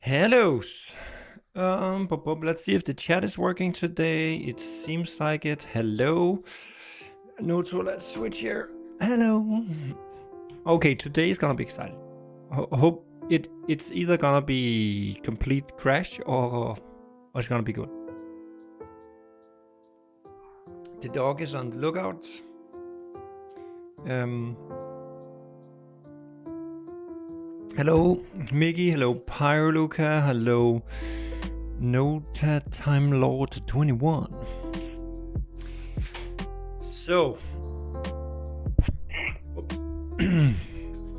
Hellos. Let's see if the chat is working today. It seems like it. Hello. No, so let's switch here. Hello. Okay, today is gonna be exciting. Hope it's either gonna be complete crash or it's gonna be good. The dog is on the lookout. Hello, Mickey. Hello, Pyroluca. Hello, Nota Time Lord 21. So,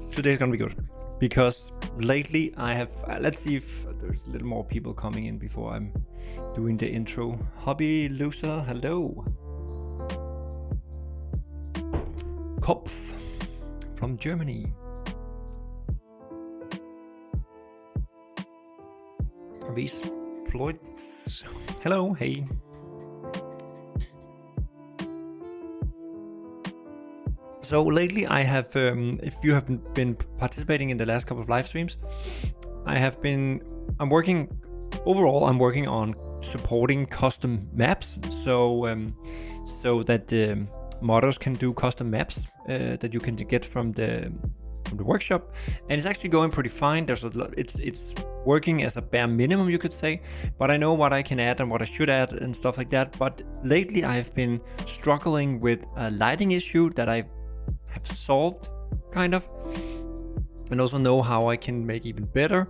today's gonna be good because lately I have. Let's see if there's a little more people coming in before I'm doing the intro. Hobby Loser. Hello. Kopf from Germany. Exploits. Hello, hey. So lately I have, if you haven't been participating in the last couple of live streams, I'm working on supporting custom maps. So that modders can do custom maps that you can get from the workshop, and it's actually going pretty fine. There's a lot, it's working as a bare minimum, you could say, but I know what I can add and what I should add and stuff like that. But lately I've been struggling with a lighting issue that I have solved kind of, and also know how I can make even better.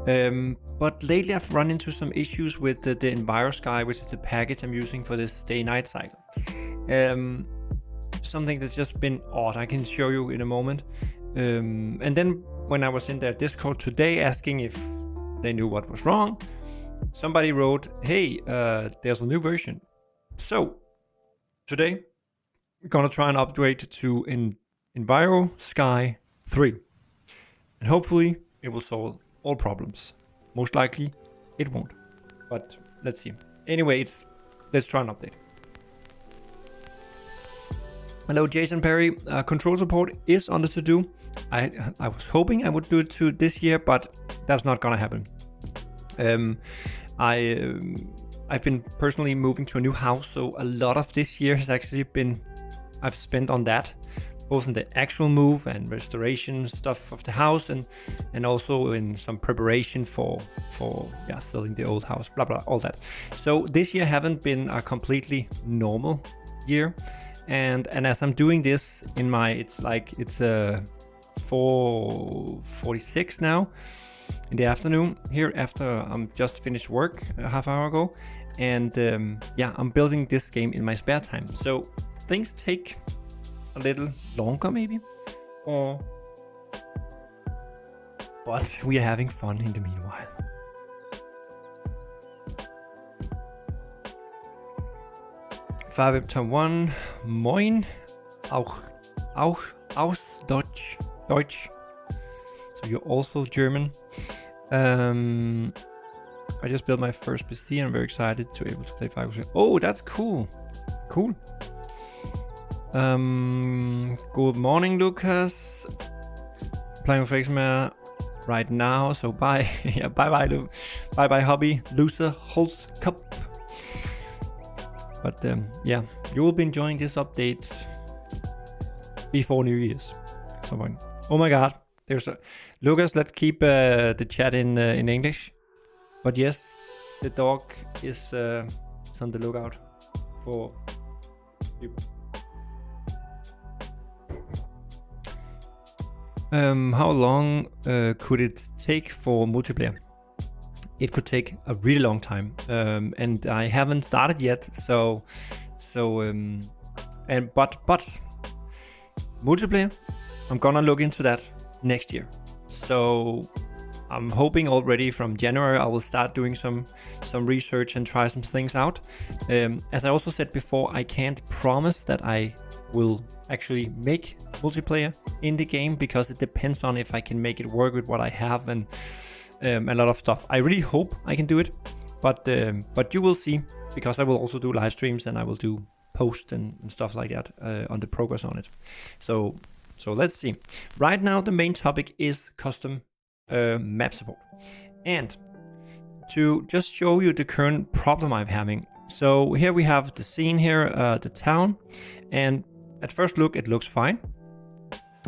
But lately I've run into some issues with the Enviro Sky, which is the package I'm using for this day-night cycle. Something that's just been odd. I can show you in a moment. And then when I was in their Discord today asking if they knew what was wrong, somebody wrote, hey, there's a new version. So today we're gonna try and upgrade to Enviro Sky 3. And hopefully it will solve all problems. Most likely it won't, but let's see. Anyway, let's try an update. Hello, Jason Perry. Control support is on the to-do. I was hoping I would do it this year, but that's not gonna happen. I've been personally moving to a new house, so a lot of this year has actually been I've spent on that, both in the actual move and restoration stuff of the house, and also in some preparation for selling the old house, blah blah, all that. So this year haven't been a completely normal year, and as I'm doing this in my it's 4:46 now in the afternoon here, after I'm just finished work a half hour ago, and I'm building this game in my spare time, so things take a little longer maybe, but we are having fun in the meanwhile. Fahrwebter 1, moin, auch aus Deutsch. So you're also German. I just built my first PC and I'm very excited to be able to play firework. Oh, that's cool. Cool. Good morning, Lucas. Playing with Fixmare right now, so bye. Yeah, bye, hobby loser holds cup. But you will be enjoying this update before New Year's. Someone. Oh my God, there's a Lucas. Let's keep the chat in English. But yes, the dog is on the lookout for you. How long could it take for multiplayer? It could take a really long time, and I haven't started yet. But multiplayer, I'm gonna look into that next year. So I'm hoping already from January I will start doing some research and try some things out. As I also said before, I can't promise that I will actually make multiplayer in the game, because it depends on if I can make it work with what I have and a lot of stuff. I really hope I can do it, but you will see, because I will also do live streams and I will do posts and stuff like that on the progress on it. So let's see. Right now the main topic is custom map support, and to just show you the current problem I'm having. So here we have the scene here, the town, and at first look it looks fine,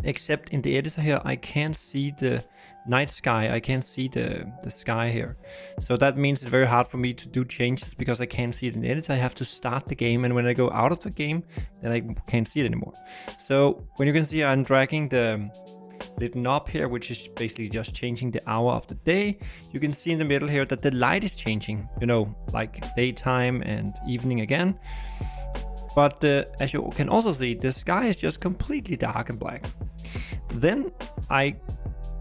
except in the editor here I can't see the night sky, I can't see the sky here. So that means it's very hard for me to do changes because I can't see it in the editor. I have to start the game, and when I go out of the game, then I can't see it anymore. So when you can see, I'm dragging the little knob here, which is basically just changing the hour of the day. You can see in the middle here that the light is changing, you know, like daytime and evening again. But as you can also see, the sky is just completely dark and black. Then I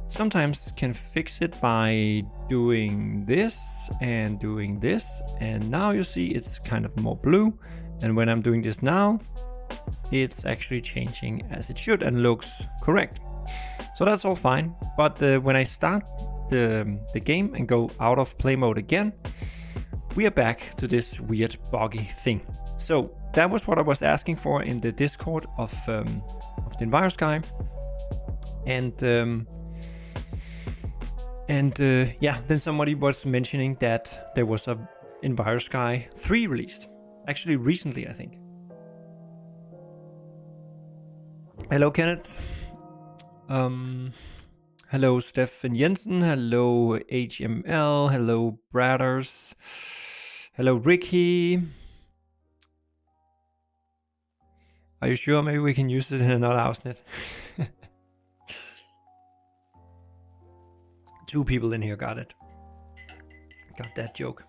sometimes can fix it by doing this and doing this, and now you see it's kind of more blue, and when I'm doing this now, it's actually changing as it should and looks correct. So that's all fine, but when I start the game and go out of play mode again, we are back to this weird buggy thing. So that was what I was asking for in the Discord of the Enviro Sky, and yeah, then somebody was mentioning that there was a Enviro Sky 3 released, actually recently, I think. Hello, Kenneth. Hello, Stefan Jensen. Hello, HML. Hello, Bradders. Hello, Ricky. Are you sure maybe we can use it in another Ausnet? 2 people in here got it. Got that joke.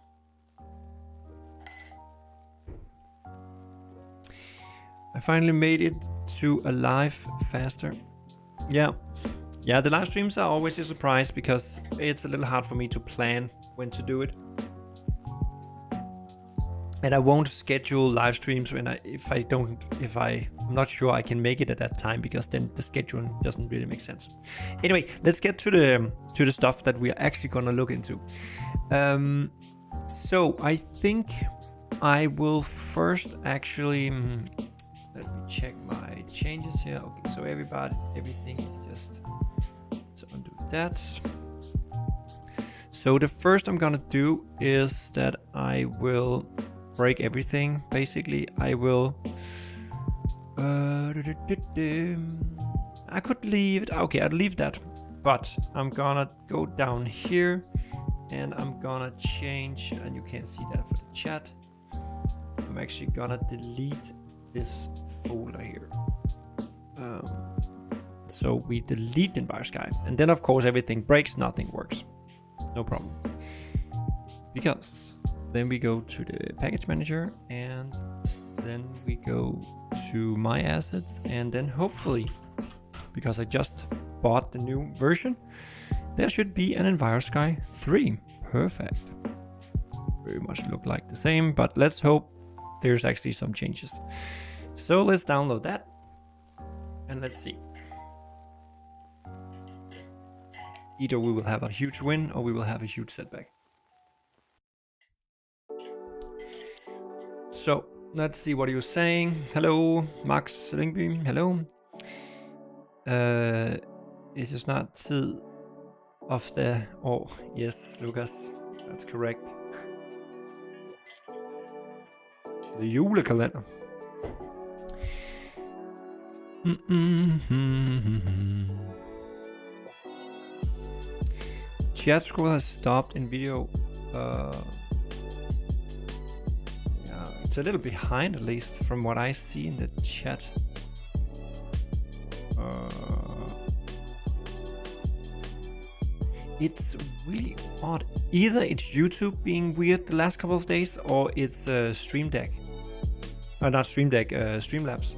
I finally made it to a live faster. Yeah, the live streams are always a surprise because it's a little hard for me to plan when to do it. And I won't schedule live streams when I'm not sure I can make it at that time, because then the schedule doesn't really make sense. Anyway, let's get to the stuff that we are actually gonna look into. So I think I will first actually let me check my changes here. Okay, so everything is just to undo that. So the first I'm gonna do is that I will break everything. Basically, I will I could leave it. Okay, I'll leave that, but I'm gonna go down here and I'm gonna change, and you can't see that for the chat. I'm actually gonna delete this folder here. So we delete the Enviro Sky, and then of course everything breaks, nothing works, no problem, because then we go to the package manager, and then we go to my assets, and then hopefully, because I just bought the new version, there should be an Enviro Sky 3. Perfect. Very much look like the same, but let's hope there's actually some changes. So let's download that and let's see. Either we will have a huge win or we will have a huge setback. So let's see what you're saying. Hello, Max Ringby. Hello. It's just not tid of the... Oh, yes, Lucas. That's correct. The julekalender. Chat scroll has stopped in video. Yeah, it's a little behind, at least from what I see in the chat. It's really odd. Either it's YouTube being weird the last couple of days, or it's Stream Deck. Not Stream Deck, Streamlabs.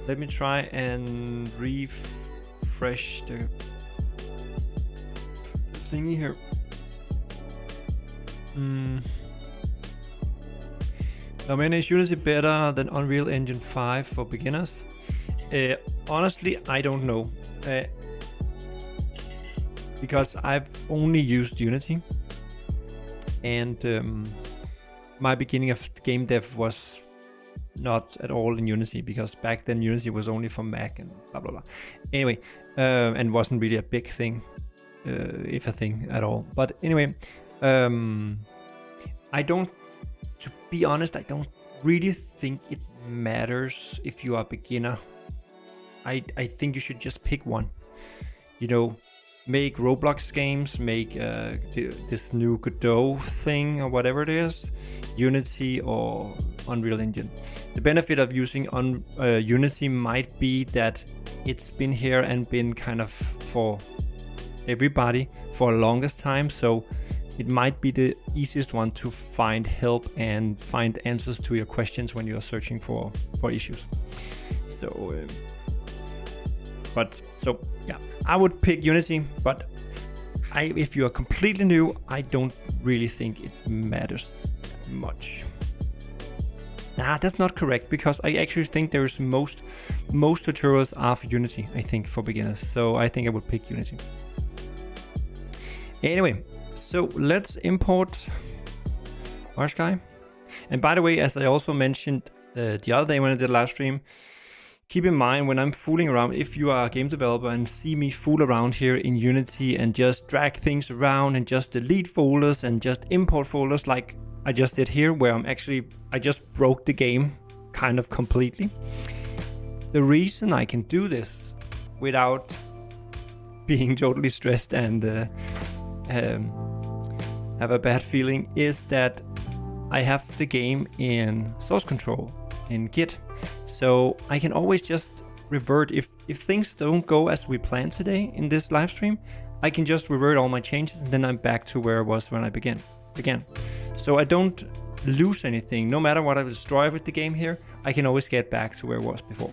Let me try and refresh the thingy here. Now, man, is Unity better than Unreal Engine 5 for beginners? Honestly, I don't know. Because I've only used Unity, and my beginning of Gamedev was not at all in Unity, because back then Unity was only for Mac and blah blah blah. Anyway, and wasn't really a big thing, if a thing at all. But anyway, I don't, to be honest, I don't really think it matters if you are a beginner. I think you should just pick one. You know, make Roblox games, make this new Godot thing or whatever it is, Unity or Unreal Engine. The benefit of using Unity might be that it's been here and been kind of for everybody for the longest time, so it might be the easiest one to find help and find answers to your questions when you're searching for issues. So yeah, I would pick Unity, but if you are completely new, I don't really think it matters much. Nah, that's not correct, because I actually think there's most tutorials are for Unity, I think, for beginners. So I think I would pick Unity. Anyway, so let's import Enviro Sky. And by the way, as I also mentioned the other day when I did a live stream, keep in mind when I'm fooling around, if you are a game developer and see me fool around here in Unity and just drag things around and just delete folders and just import folders like I just did here, where I just broke the game kind of completely. The reason I can do this without being totally stressed and have a bad feeling is that I have the game in source control in Git. So I can always just revert if things don't go as we planned today in this live stream. I can just revert all my changes and then I'm back to where I was when I began. So I don't lose anything. No matter what I destroy with the game here, I can always get back to where I was before.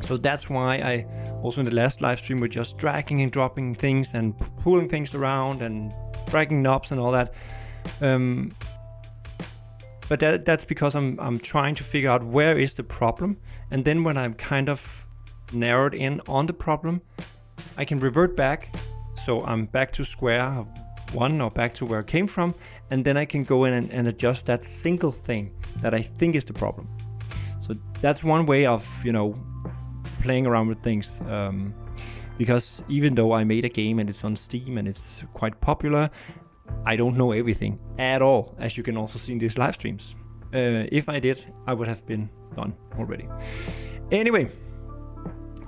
So that's why I also in the last live stream we're just dragging and dropping things and pulling things around and dragging knobs and all that. But that's because I'm trying to figure out where is the problem, and then when I'm kind of narrowed in on the problem, I can revert back. So I'm back to square one or back to where I came from, and then I can go in and adjust that single thing that I think is the problem. So that's one way of, you know, playing around with things. Because even though I made a game and it's on Steam and it's quite popular, I don't know everything at all, as you can also see in these live streams. If I did, I would have been done already. Anyway,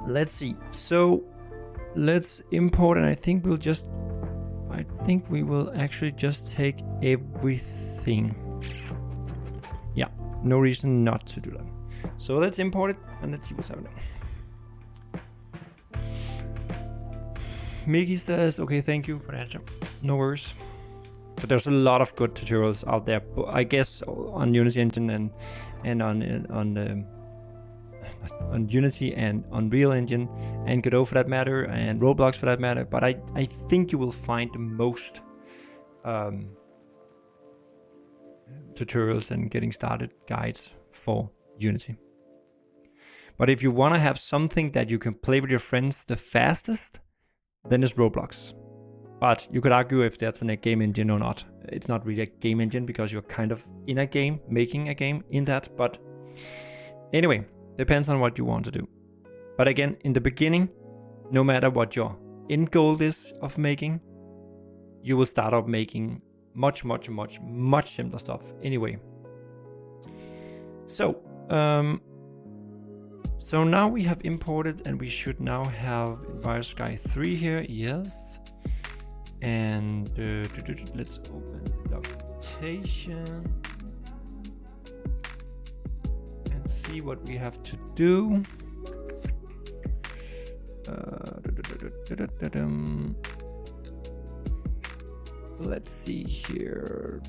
let's see. So let's import, and I think we will actually just take everything. Yeah, no reason not to do that. So let's import it and let's see what's happening. Mickey says, okay, thank you for the answer. No worries. But there's a lot of good tutorials out there, I guess, on Unity Engine and on Unity and Unreal Engine and Godot for that matter, and Roblox for that matter. But I think you will find the most tutorials and getting started guides for Unity. But if you want to have something that you can play with your friends the fastest, then it's Roblox. But you could argue if that's a game engine or not. It's not really a game engine because you're kind of in a game, making a game in that. But anyway, depends on what you want to do. But again, in the beginning, no matter what your end goal is of making, you will start up making much simpler stuff anyway. So now we have imported, and we should now have Enviro Sky 3 here. Yes. And let's open the documentation and see what we have to do. Let's see here.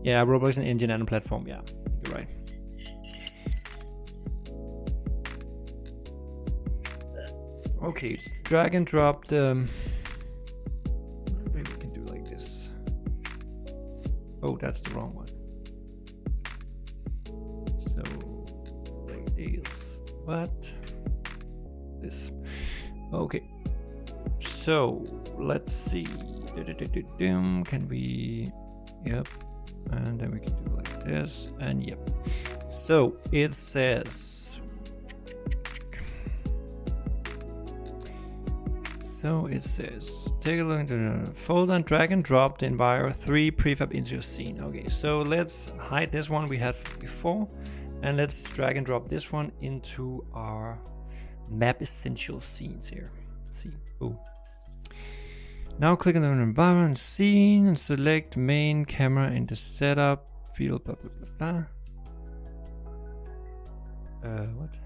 Yeah, Roblox and engine and a platform. Yeah, you're right. Okay, drag and drop the... Maybe we can do like this. Oh, that's the wrong one. So, radius. What? This. Okay. So, let's see. Can we... Yep. And then we can do like this. And yep. So, it says... So it says, take a look into the folder and drag and drop the Enviro 3 prefab into your scene. Okay, so let's hide this one we had before, and let's drag and drop this one into our map essential scenes here. Let's see. Boom. Now click on the environment scene and select main camera in the setup field. Blah blah blah blah. What?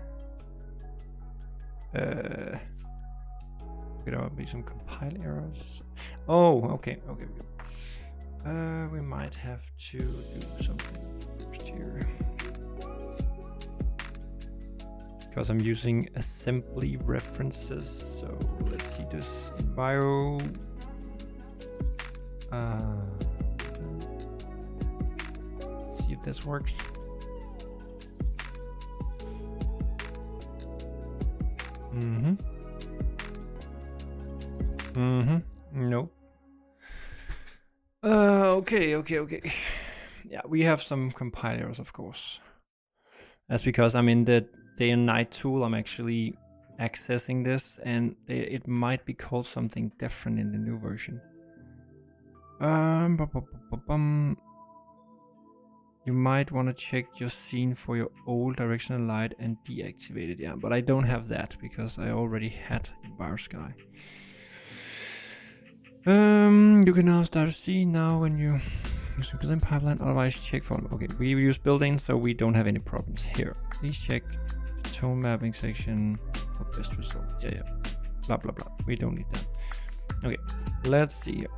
There will be some compile errors. Oh, okay. We might have to do something here because I'm using assembly references. So let's see this Enviro. See if this works. Nope. Okay. Yeah, we have some compilers, of course. That's because I'm in the day and night tool. I'm actually accessing this, and it might be called something different in the new version. You might want to check your scene for your old directional light and deactivate it. Yeah, but I don't have that because I already had Enviro Sky. You can now start a scene now when you use the building pipeline. Otherwise, check for. Okay, we use building, so we don't have any problems here. Please check the tone mapping section for best result. Yeah. Blah blah blah. We don't need that. Okay, let's see here.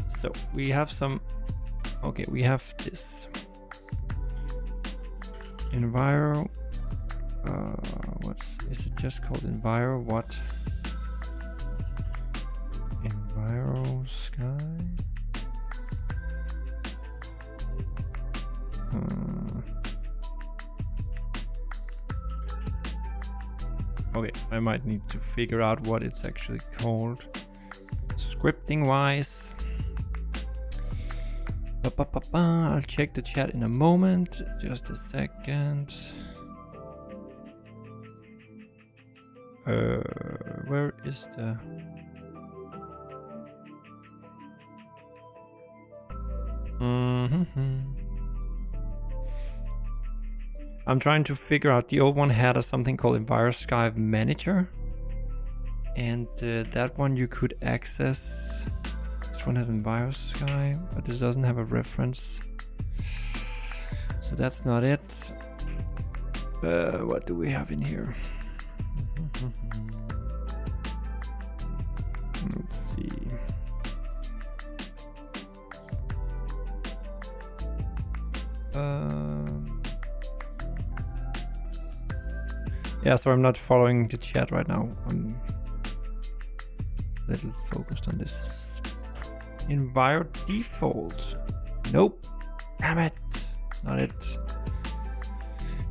So we have some. Okay, we have this. Enviro. Is it just called Enviro? What? Enviro Sky. Okay, I might need to figure out what it's actually called, scripting wise. I'll check the chat in a moment. Just a second. Where is the... I'm trying to figure out. The old one had something called Enviro Sky Manager, and that one you could access. This one has Enviro Sky, but this doesn't have a reference, so that's not it. What do we have in here? Let's see. Yeah, so I'm not following the chat right now. I'm a little focused on this. Enviro default. Nope. Damn it. Not it.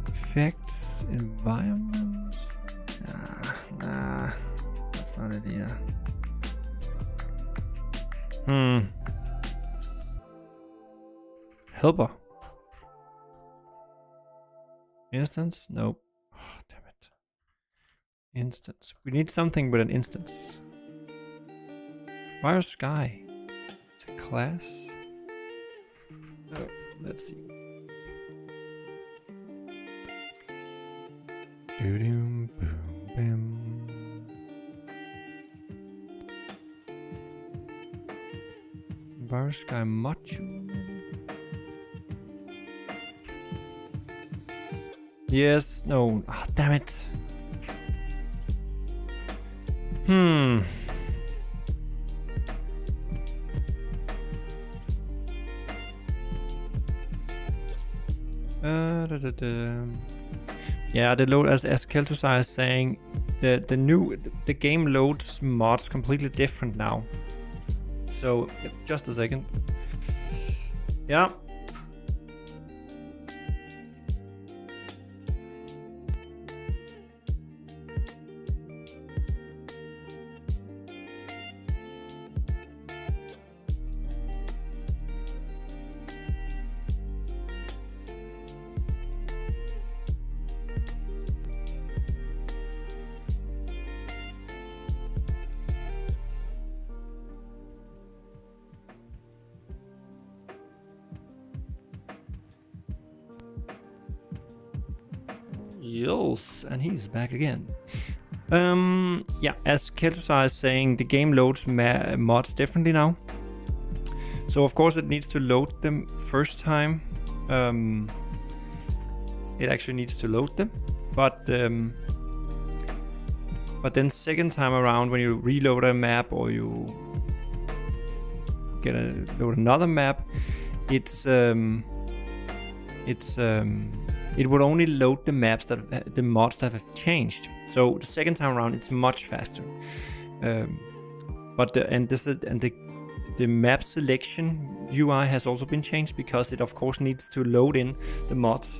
Effects. Environment. Nah. That's not it either. Helper. Instance? Nope. Oh, damn it. Instance. We need something with an instance. Enviro Sky. It's a class. Oh, let's see. Boom, boom, boom. Enviro Sky module. Yes, no. Ah, damn it. Yeah, the load, as Keltusai is saying, the game loads mods completely different now. So just a second. Yeah. Yes, and he's back again. Yeah, as Kelsa is saying, the game loads mods differently now. So of course it needs to load them first time. It actually needs to load them, but then second time around, when you reload a map or you load another map, it would only load the maps the mods that have changed. So the second time around, it's much faster. The map selection UI has also been changed because it of course needs to load in the mods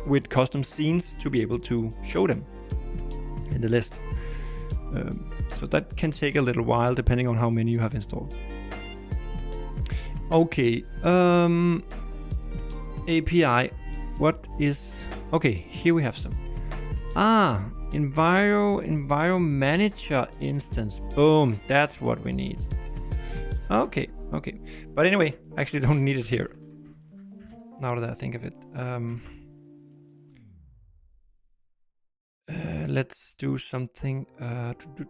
with custom scenes to be able to show them in the list. So that can take a little while depending on how many you have installed. Okay, API. What is... Okay, here we have some. Enviro Manager instance. Boom, that's what we need. Okay. But anyway, I actually don't need it here. Now that I think of it. Let's do something.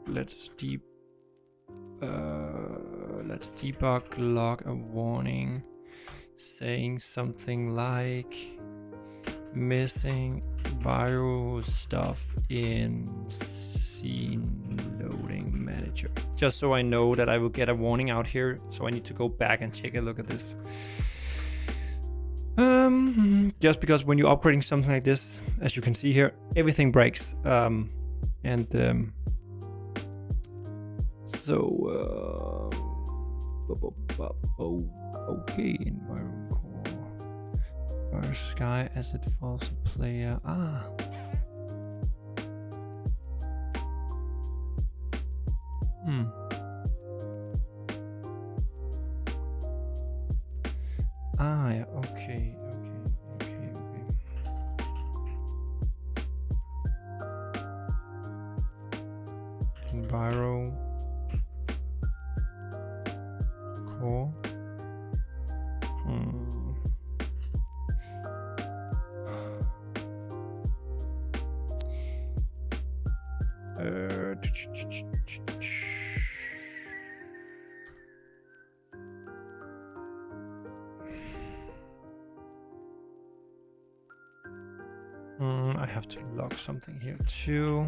Let's debug log a warning saying something like missing viral stuff in scene loading manager, just so I know that I will get a warning out here. So I need to go back and check a look at this. Just because when you're upgrading something like this, as you can see here, everything breaks. Okay, Enviro Sky as it falls to player. Yeah, okay. Enviro core. I have to log something here too.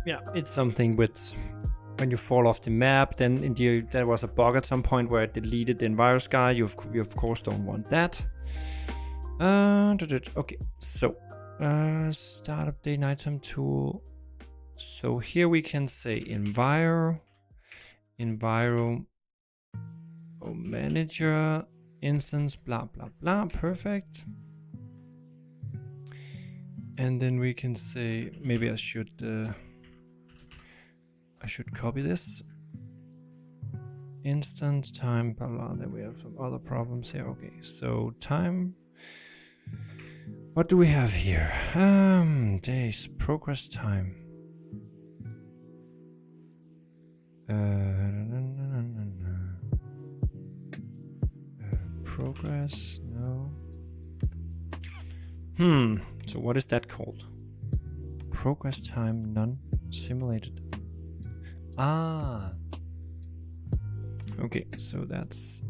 Yeah, it's something with when you fall off the map, then there was a bug at some point where it deleted the Enviro Sky. You of course don't want that. Okay, so start update item tool. So here we can say Enviro manager instance, blah blah blah. Perfect. And then we can say, maybe I should copy this. Instant time, blah blah. Then we have some other problems here. Okay, so time. What do we have here? Days, progress time. Progress, no. So what is that called? Progress time, none simulated. Okay, so that's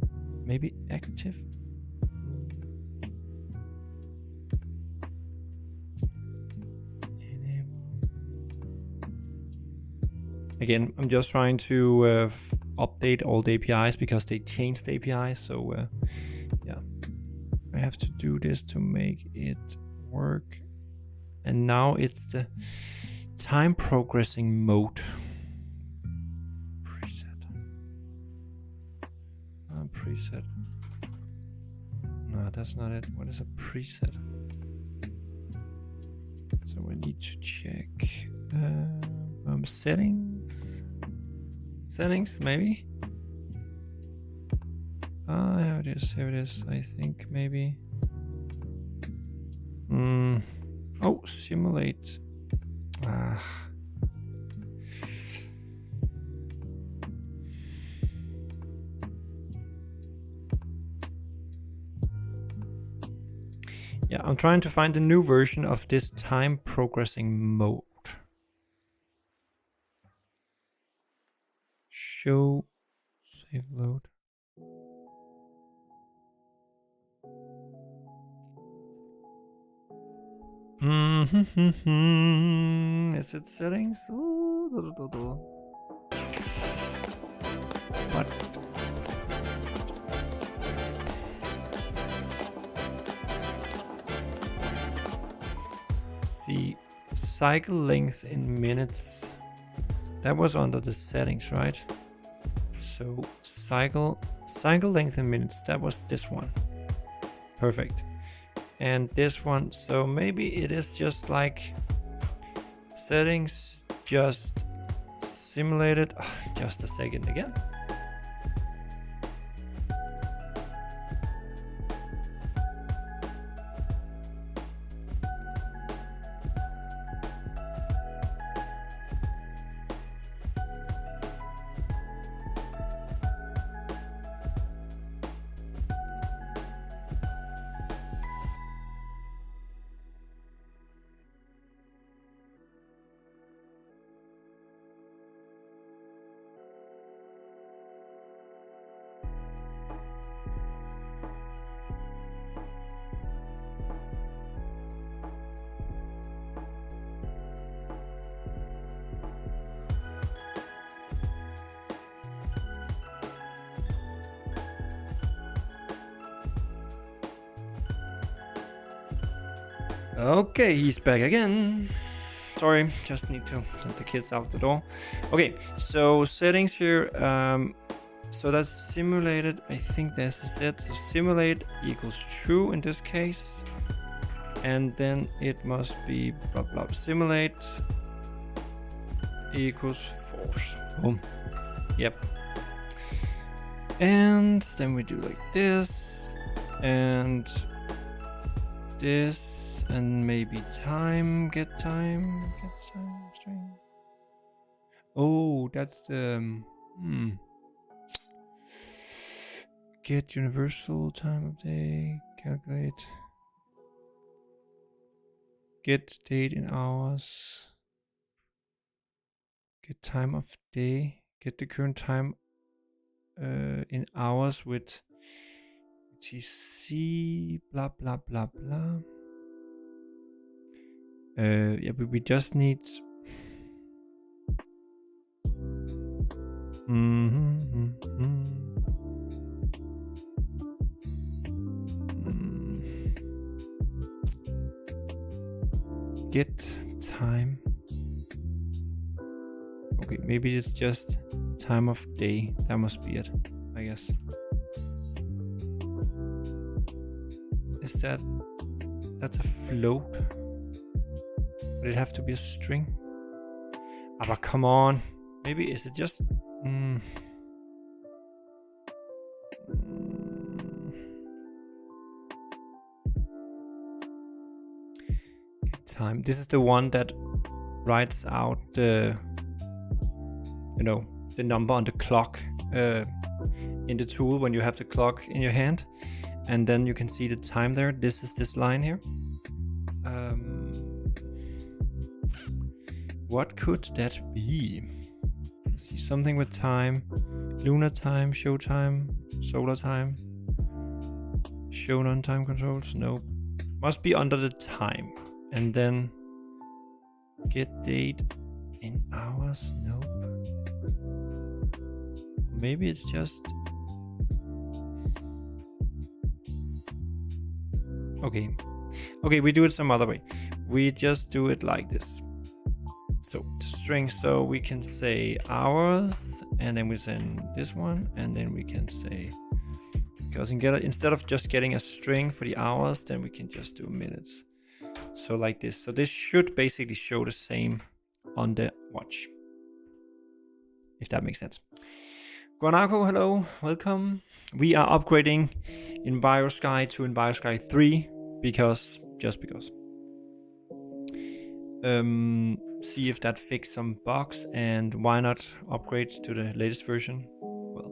maybe active. Again, I'm just trying to update all the APIs because they changed the APIs. So yeah, I have to do this to make it work. And now it's the time progressing mode. Preset. No, that's not it. What is a preset? So we need to check settings. Settings, maybe. Here it is, I think maybe. Oh, simulate. Yeah, I'm trying to find a new version of this time progressing mode. Show, save, load. Is it settings? What? See, cycle length in minutes. That was under the settings, right? So cycle length in minutes. That was this one. Perfect. And this one, so maybe it is just like settings, just simulated. Just a second again. Okay, he's back again. Sorry, just need to send the kids out the door. Okay, so settings here. So that's simulated. I think that's the set. So simulate equals true in this case. And then it must be blah blah. Simulate equals false. Boom. Yep. And then we do like this. And this. And maybe time, get time string. Oh, that's the get universal time of day, calculate, get date in hours, get time of day, get the current time in hours with UTC, blah blah blah blah. Yeah, but we just need get time. Okay, maybe it's just time of day. That must be it, I guess. Is that's a float? Would it have to be a string? But come on. Maybe is it just time. This is the one that writes out the the number on the clock in the tool when you have the clock in your hand, and then you can see the time there. This is this line here. What could that be? Let's see, something with time. Lunar time, show time, solar time. Show non-time controls? Nope. Must be under the time. And then get date in hours? Nope. Maybe it's just... Okay. Okay, we do it some other way. We just do it like this. So string, so we can say hours, and then we send this one, and then we can say, because instead of just getting a string for the hours, then we can just do minutes. So like this. So this should basically show the same on the watch, if that makes sense. Guanaco, hello, welcome. we are upgrading Enviro Sky to Enviro Sky 3 because, just because. See if that fixed some bugs, and why not upgrade to the latest version? Well,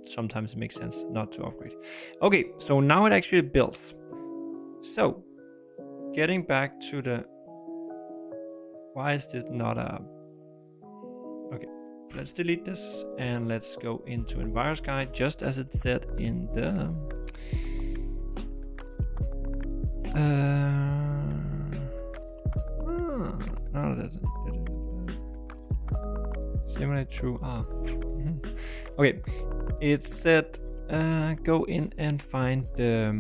sometimes it makes sense not to upgrade. Okay, so now it actually builds. So, getting back to the... Why is this not a... Okay, let's delete this and let's go into Enviro Sky just as it said in the... no, that's simulate true. Okay, it said go in and find the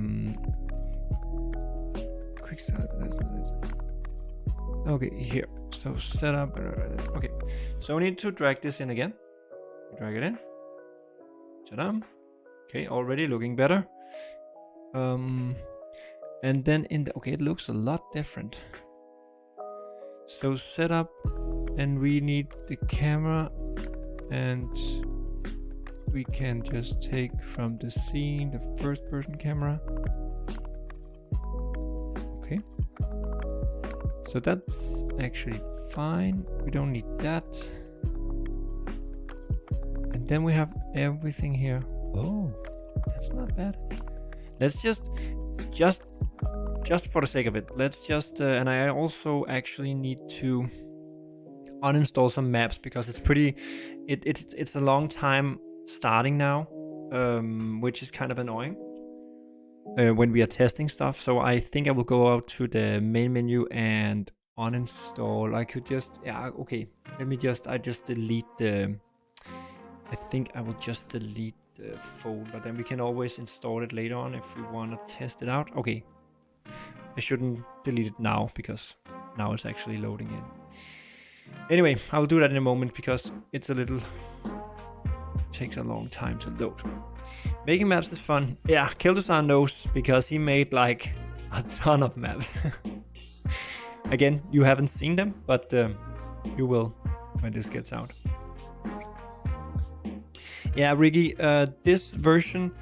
quick start. That's not it. Okay, here. So setup. Okay, so we need to drag this in again. Drag it in. Ta-da. Okay, already looking better. And then in the, okay, it looks a lot different. So setup, and we need the camera, and we can just take from the scene the first person camera. Okay, so that's actually fine. We don't need that. And then we have everything here. Oh, that's not bad. Let's just for the sake of it, let's just and I also actually need to uninstall some maps because it's pretty it's a long time starting now, which is kind of annoying when we are testing stuff. So I think I will go out to the main menu and uninstall. I could just, yeah, okay, let me just, I just delete the, I think I will just delete the folder, then we can always install it later on if we want to test it out. Okay, I shouldn't delete it now because now it's actually loading in. Anyway, I'll do that in a moment because it's a little, takes a long time to load. Making maps is fun. Yeah, Kildesan knows because he made like a ton of maps. Again, you haven't seen them, but you will when this gets out. Yeah, Ricky, this version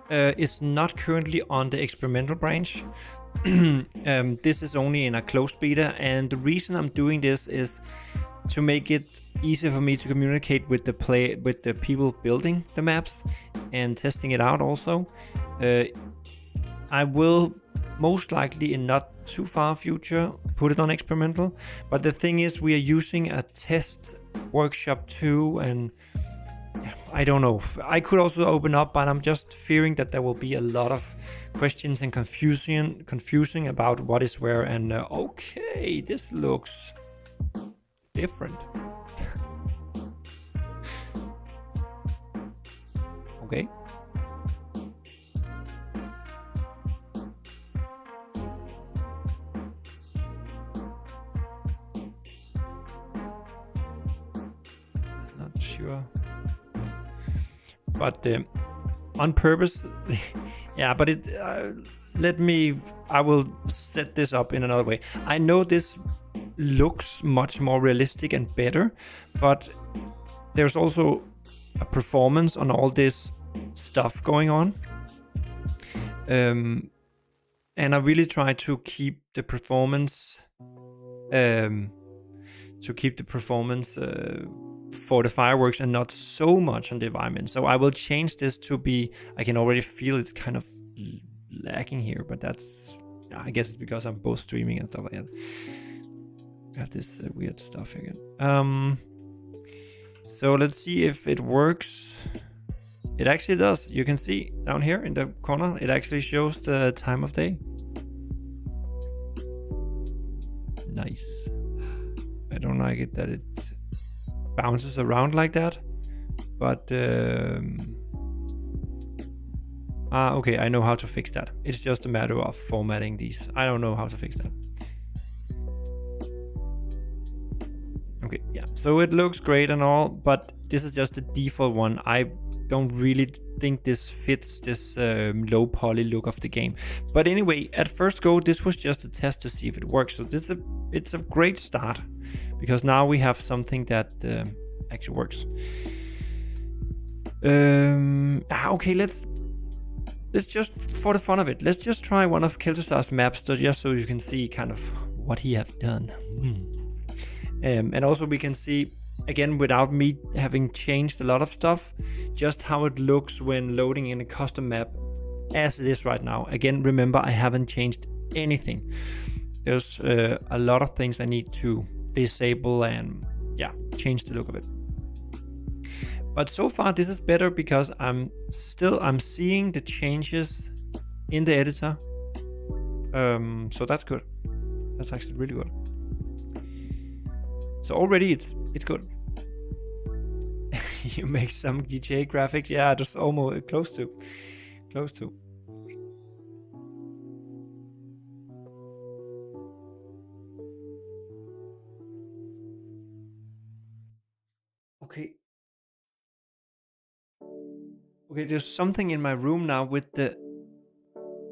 is not currently on the experimental branch. This is only in a closed beta, and the reason I'm doing this is to make it easier for me to communicate with the people building the maps and testing it out also. I will most likely in not too far future put it on experimental, but the thing is we are using a test workshop too, and I don't know. I could also open up, but I'm just fearing that there will be a lot of questions and confusing about what is where. And okay, this looks different. Okay. Not sure. But on purpose, yeah, but it, I will set this up in another way. I know this looks much more realistic and better, but there's also a performance on all this stuff going on. And I really try to keep the performance, for the fireworks and not so much on the environment. So I will change this to be, I can already feel it's kind of lacking here, but that's, I guess it's because I'm both streaming and stuff like that. I have this weird stuff again. So let's see if it works. It actually does. You can see down here in the corner, it actually shows the time of day. Nice. I don't like it that it bounces around like that, but okay, I know how to fix that. It's just a matter of formatting these. I don't know how to fix that. Okay, yeah, so it looks great and all, but this is just the default one. I don't really think this fits this low poly look of the game. But anyway, at first go, this was just a test to see if it works. So it's a great start, because now we have something that actually works. Okay, let's let's just, for the fun of it, let's just try one of Keltostar's maps, just so you can see kind of what he have done. And also we can see, again, without me having changed a lot of stuff, just how it looks when loading in a custom map as it is right now. Again, remember, I haven't changed anything. There's a lot of things I need to disable and yeah, change the look of it. But so far this is better because I'm seeing the changes in the editor. So that's good. That's actually really good. So already it's good. You make some DJ graphics. Yeah, just almost close to. Okay, there's something in my room now with the...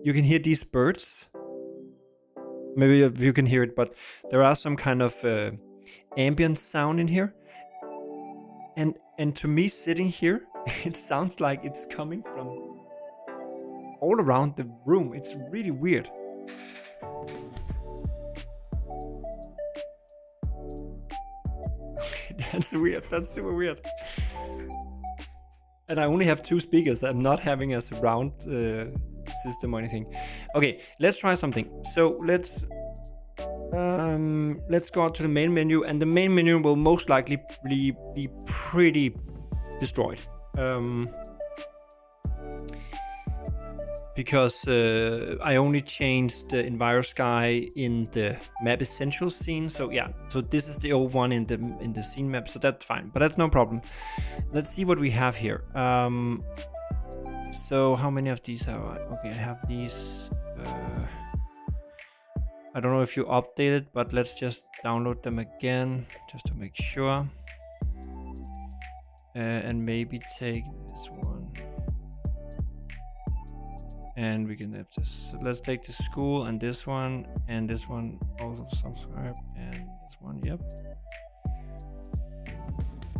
You can hear these birds. Maybe you can hear it, but there are some kind of ambient sound in here. And to me sitting here, it sounds like it's coming from all around the room. It's really weird. That's weird. That's super weird. And I only have 2 speakers. I'm not having a surround system or anything. Okay, let's try something. So let's go out to the main menu, and the main menu will most likely be pretty destroyed. Because I only changed the Enviro Sky in the map essentials scene. So yeah, so this is the old one in the scene map, so that's fine, but that's no problem. Let's see what we have here. So how many of these are okay? I have these. I don't know if you updated, but let's just download them again just to make sure. And maybe take this one. And we can have this. So let's take the school and this one also subscribe, and this one, yep.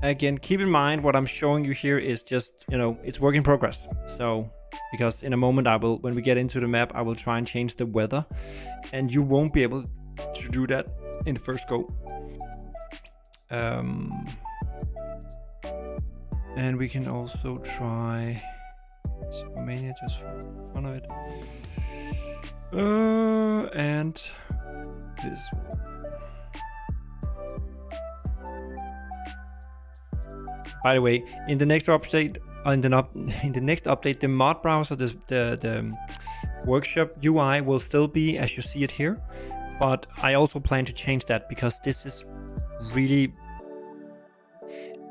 Again, keep in mind what I'm showing you here is just, you know, it's work in progress. So, because in a moment when we get into the map, I will try and change the weather, and you won't be able to do that in the first go. And we can also try MANIA just for fun of it. And this one. By the way, in the next update, the mod browser, the workshop UI will still be as you see it here, but I also plan to change that because this is really,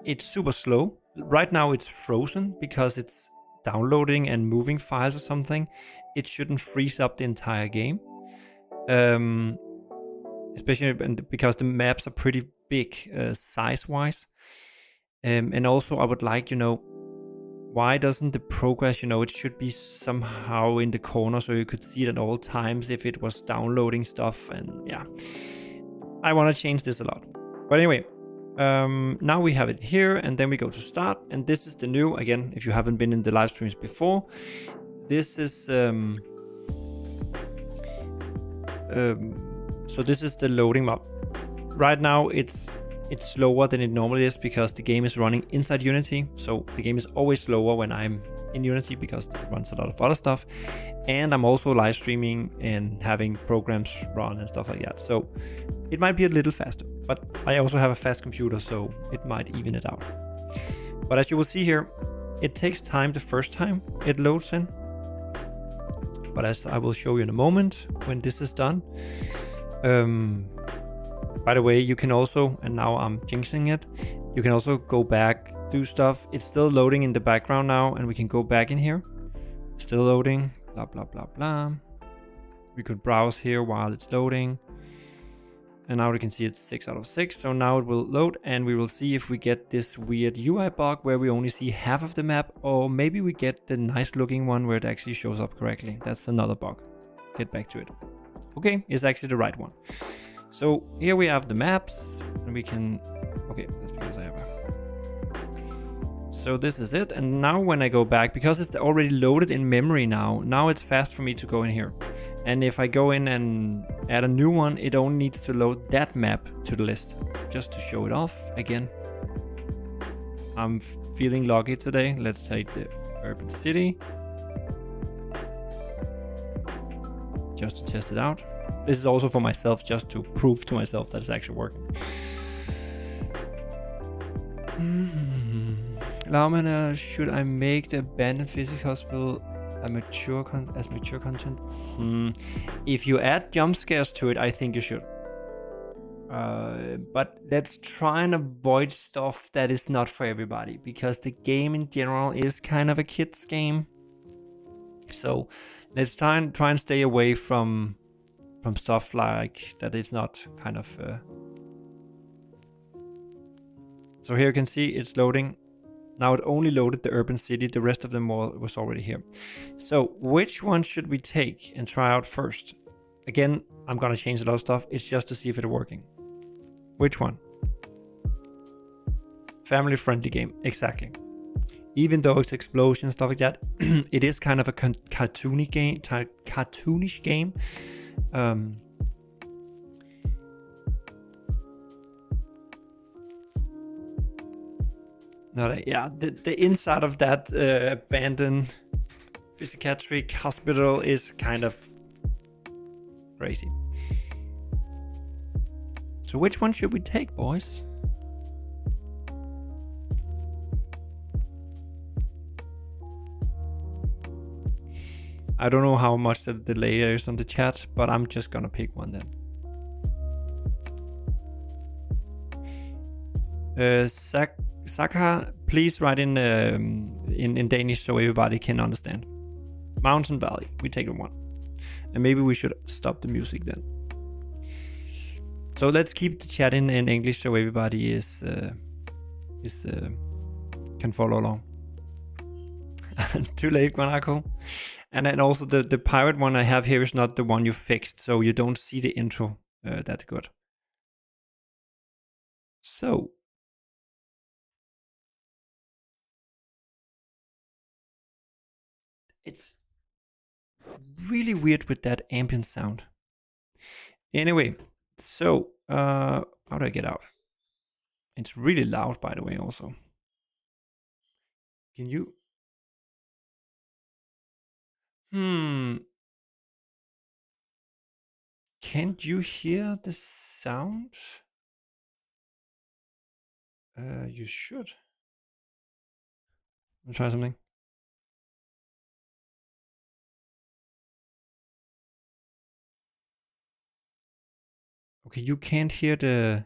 it's super slow. Right now it's frozen because it's downloading and moving files or something. It shouldn't freeze up the entire game, especially because the maps are pretty big size wise. And also I would like, you know, why doesn't the progress, you know, it should be somehow in the corner so you could see it at all times if it was downloading stuff. And yeah, I want to change this a lot. But anyway, now we have it here, and then we go to start, and this is the new, again, if you haven't been in the live streams before, this is so this is the loading map. Right now it's slower than it normally is because the game is running inside Unity, so the game is always slower when I'm in Unity because it runs a lot of other stuff, and I'm also live streaming and having programs run and stuff like that, so it might be a little faster, but I also have a fast computer, so it might even it out. But as you will see here, it takes time the first time it loads in, but as I will show you in a moment when this is done. By the way, you can also, and now I'm jinxing it, you can also go back, do stuff. It's still loading in the background now, and we can go back in here. Still loading, blah, blah, blah, blah. We could browse here while it's loading. And now we can see it's 6 out of 6. So now it will load, and we will see if we get this weird UI bug where we only see half of the map, or maybe we get the nice looking one where it actually shows up correctly. That's another bug. Get back to it. Okay, it's actually the right one. So here we have the maps, and we can, okay, that's because I have a So this is it, and now when I go back, because it's already loaded in memory now it's fast for me to go in here. And if I go in and add a new one, it only needs to load that map to the list. Just to show it off again. I'm feeling lucky today. Let's take the urban city. Just to test it out. This is also for myself, just to prove to myself that it's actually working. Laumana, should I make the abandoned physics hospital a mature content? If you add jump scares to it, I think you should. But let's try and avoid stuff that is not for everybody, because the game in general is kind of a kid's game. So let's try and stay away from stuff like that. It's not kind of. So here you can see it's loading. Now it only loaded the urban city. The rest of them was already here. So which one should we take and try out first? Again, I'm gonna change a lot of stuff. It's just to see if it's working. Which one? Family friendly game, exactly. Even though it's explosions, stuff like that, it is kind of a cartoonish game. The inside of that abandoned psychiatric hospital is kind of crazy. So which one should we take, boys? I don't know how much the delay there is on the chat, but I'm just gonna pick one then. Saka, please write in Danish so everybody can understand. Mountain Valley, we take the one. And maybe we should stop the music then. So let's keep the chat in English so everybody can follow along. Too late, Guanaco. And then also the pirate one I have here is not the one you fixed, so you don't see the intro that good. So it's really weird with that ambient sound. Anyway, so how do I get out? It's really loud, by the way, also. Can you? Can't you hear the sound? You should. I'll try something. Okay, you can't hear the...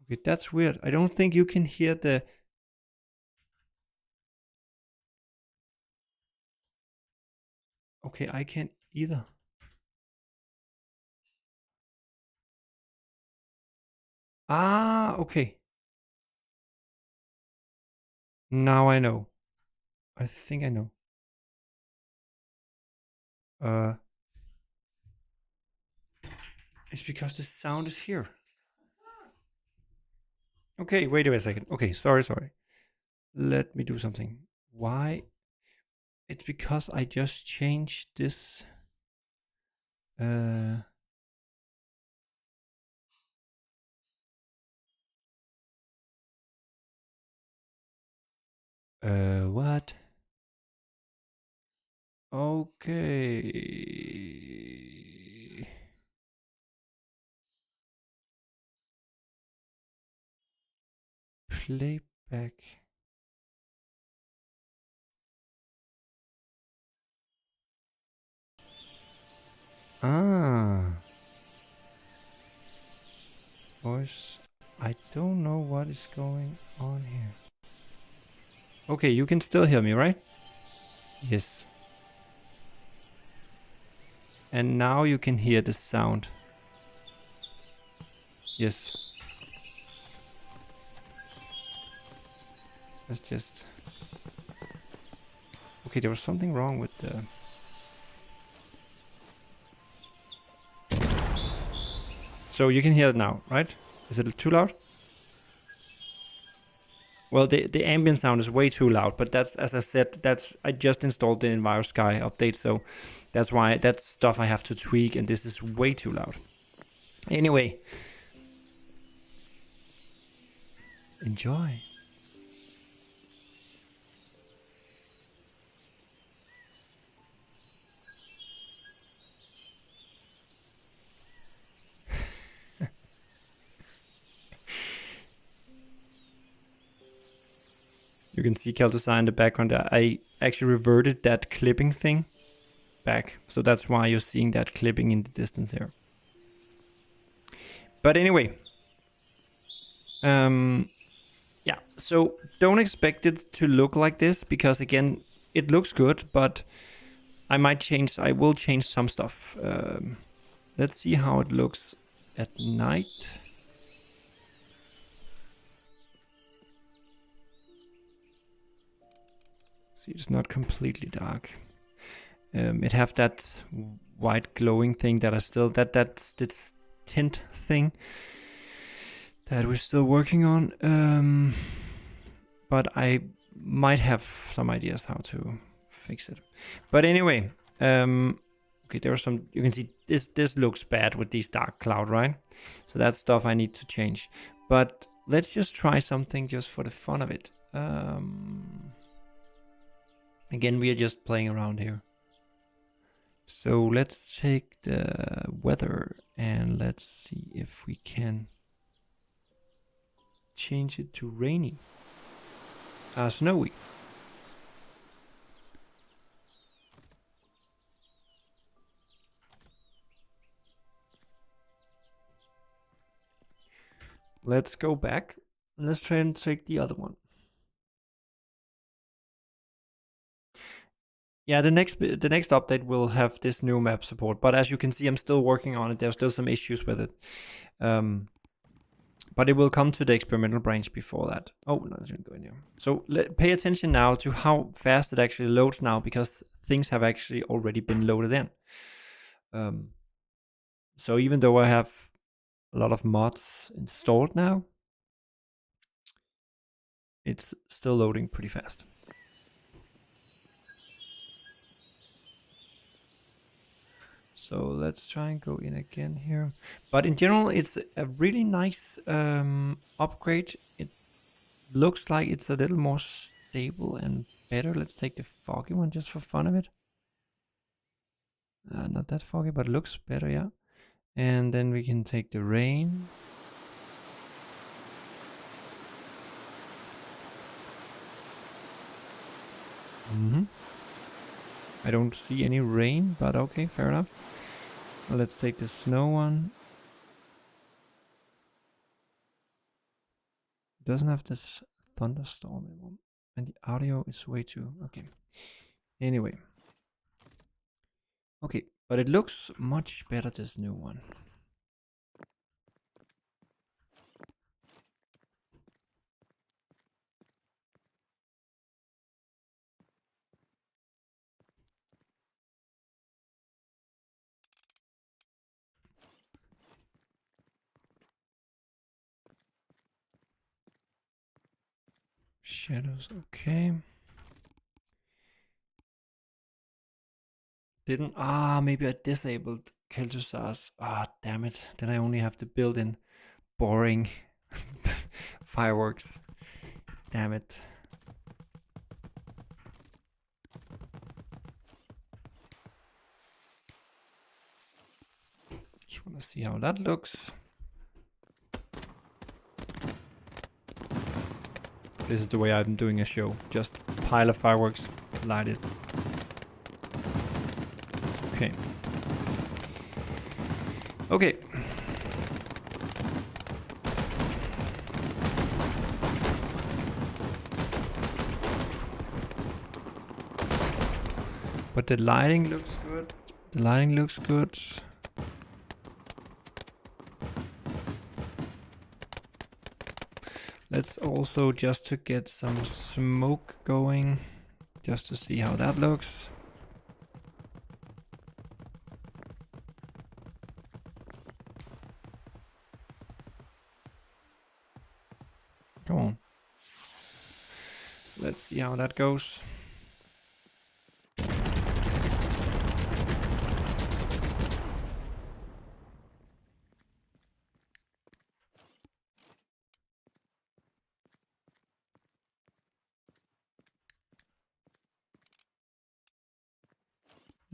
Okay, that's weird. I don't think you can hear the... Okay, I can't either. Ah, okay. Now I know. I think I know. It's because the sound is here. Okay, wait a second. Okay, sorry. Let me do something. Why? It's because I just changed this. What? Okay. Playback. Boys, I don't know what is going on here. Okay, you can still hear me, right? Yes. And now you can hear the sound. Yes. Let's just... Okay, there was something wrong with the... So you can hear it now, right? Is it too loud? well, the ambient sound is way too loud, but that's, as I said, that's, I just installed the Enviro Sky update, so that's why, that's stuff I have to tweak, and this is way too loud. Anyway, enjoy. You can see Kel'Thuzad in the background. I actually reverted that clipping thing back, so that's why you're seeing that clipping in the distance here. But anyway, yeah, so don't expect it to look like this, because again, it looks good, but I will change some stuff. Let's see how it looks at night. See, it's not completely dark. It have that white glowing thing that are still, that's this tint thing that we're still working on. But I might have some ideas how to fix it. But anyway, okay, there are some, you can see this looks bad with these dark cloud, right? So that's stuff I need to change. But let's just try something just for the fun of it. Again, we are just playing around here. So let's take the weather and let's see if we can change it to rainy. Snowy. Let's go back and let's try and take the other one. Yeah, the next update will have this new map support, but as you can see, I'm still working on it. There's still some issues with it. But it will come to the experimental branch before that. Oh, no, it shouldn't go in here. So pay attention now to how fast it actually loads now, because things have actually already been loaded in. So even though I have a lot of mods installed now, it's still loading pretty fast. So let's try and go in again here. But in general, it's a really nice upgrade. It looks like it's a little more stable and better. Let's take the foggy one just for fun of it. Not that foggy, but it looks better, yeah. And then we can take the rain. I don't see any rain, but okay, fair enough. Let's take the snow one. It doesn't have this thunderstorm anymore. And the audio is way too... okay. Anyway. Okay, but it looks much better, this new one. Shadows, okay. Didn't, maybe I disabled Kel'Thuzad's. Damn it. Then I only have to build in boring fireworks. Damn it. Just want to see how that looks. This is the way I'm doing a show. Just pile of fireworks, light it. Okay. Okay. But the lighting looks good. The lighting looks good. Let's also just to get some smoke going, just to see how that looks. Come on. Let's see how that goes.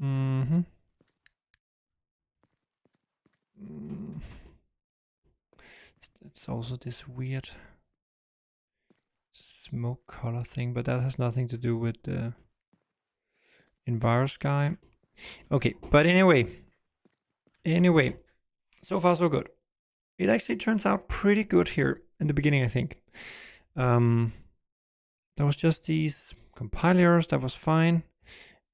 Mm-hmm. It's also this weird smoke color thing, but that has nothing to do with the Enviro Sky. Okay, but anyway, so far so good. It actually turns out pretty good here in the beginning, I think. There was just these compilers, that was fine.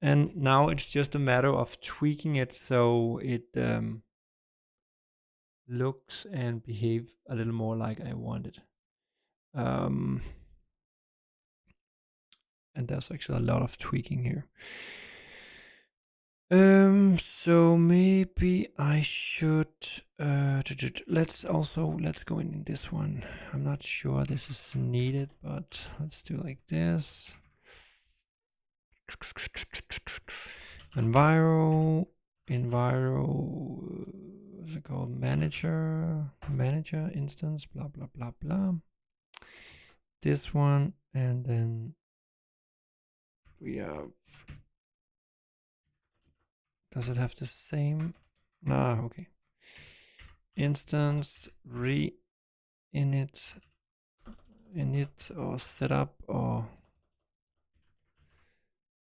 And now it's just a matter of tweaking it so it looks and behaves a little more like I wanted. And there's actually a lot of tweaking here. So maybe I should let's go in this one. I'm not sure this is needed, but let's do like this. Enviro, what's it called? Manager instance, blah blah blah blah. This one, and then we have. Does it have the same? Ah, okay. Instance init or setup or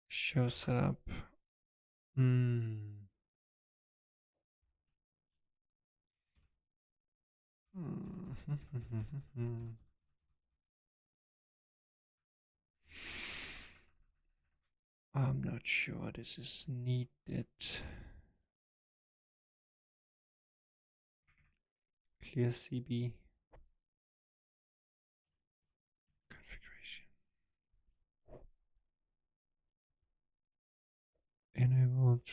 show setup. I'm not sure this is needed. Clear CB configuration. Enabled.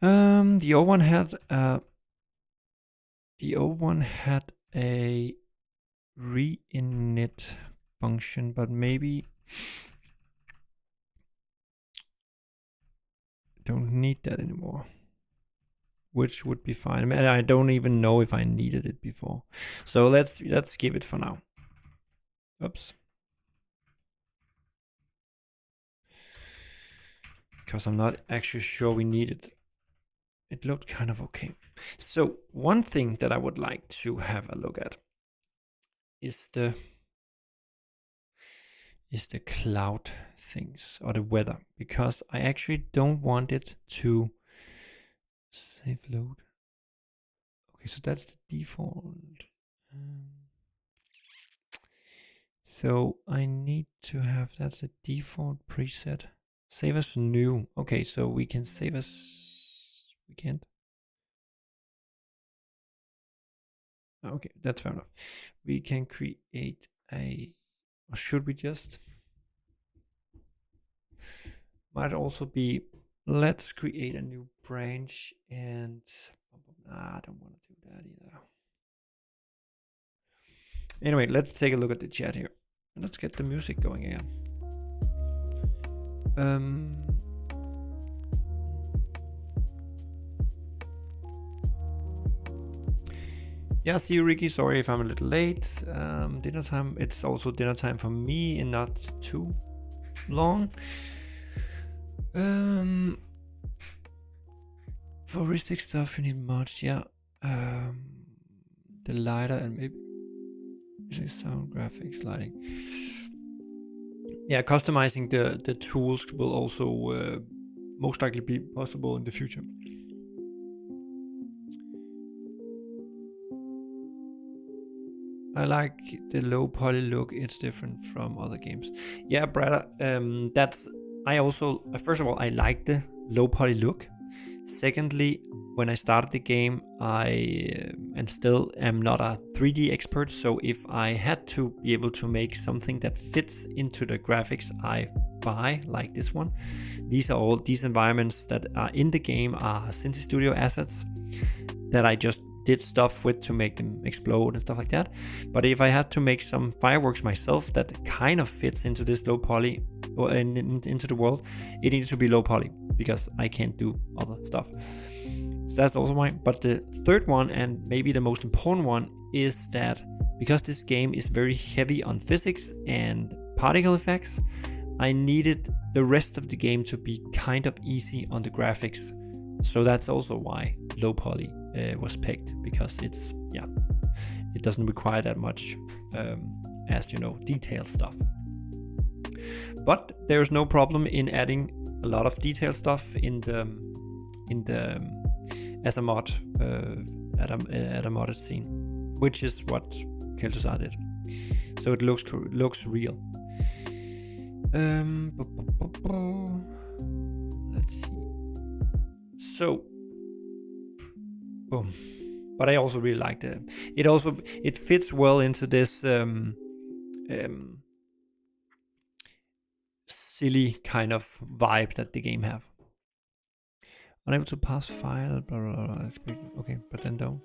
The old one had a reinit function, but maybe don't need that anymore, which would be fine. I mean, I don't even know if I needed it before, so let's skip it for now. Oops, because I'm not actually sure we need it. It looked kind of okay. So one thing that I would like to have a look at is the cloud things or the weather, because I actually don't want it to save load. Okay, so that's the default. So I need to have, that's a default preset. Save as new. Okay, so we can save as, we can't. Okay, that's fair enough. We can create a, or should we just? Might also be, let's create a new branch and, I don't want to do that either. Anyway, let's take a look at the chat here. Let's get the music going again. Yeah, see you, Ricky. Sorry if I'm a little late. Dinner time. It's also dinner time for me and not too long. For heuristic stuff, you need mods. Yeah. The lighter and maybe sound, graphics, lighting. Yeah, customizing the tools will also most likely be possible in the future. I like the low poly look. It's different from other games. Yeah, Brad. That's, I also, first of all, I like the low poly look. Secondly, when I started the game, I and still am not a 3D expert. So if I had to be able to make something that fits into the graphics I buy, like this one, these environments that are in the game are Cincy Studio assets that I just did stuff with to make them explode and stuff like that. But if I had to make some fireworks myself that kind of fits into this low poly or into the world, it needs to be low poly because I can't do other stuff. So that's also why. But the third one, and maybe the most important one, is that because this game is very heavy on physics and particle effects, I needed the rest of the game to be kind of easy on the graphics. So that's also why low poly was picked, because it doesn't require that much as detailed stuff. But there's no problem in adding a lot of detailed stuff in the as a mod at a modded scene, which is what Kel'Thuzad did. So it looks real. Let's see. So, boom. But I also really liked it. It fits well into this silly kind of vibe that the game have. Unable to pass file, blah blah blah. Okay, but then don't.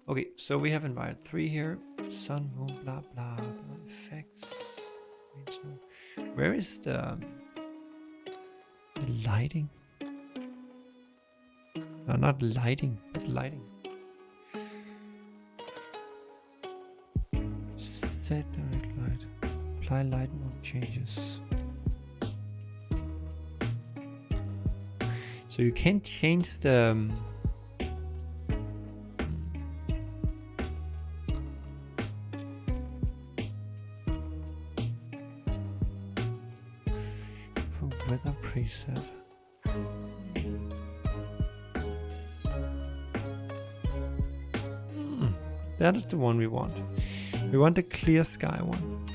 Okay, so we have environment 3 here. Sun, moon, blah blah, blah effects. Where is the lighting? No, not lighting, but lighting. Set direct light. Apply light mode changes. So you can't change the for weather preset. That is the one we want. We want a clear sky one,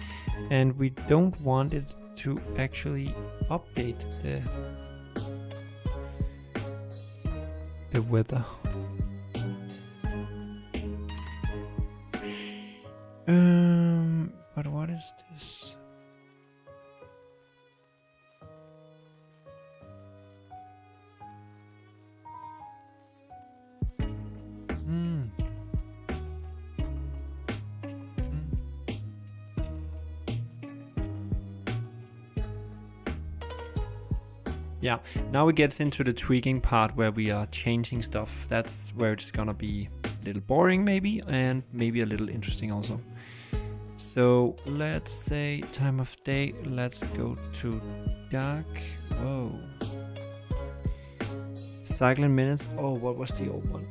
and we don't want it to actually update the weather. But what is this? Yeah, now it gets into the tweaking part where we are changing stuff. That's where it's gonna be a little boring maybe, and maybe a little interesting also. So let's say time of day, let's go to dark. Whoa. Cycle in minutes. Oh, what was the old one?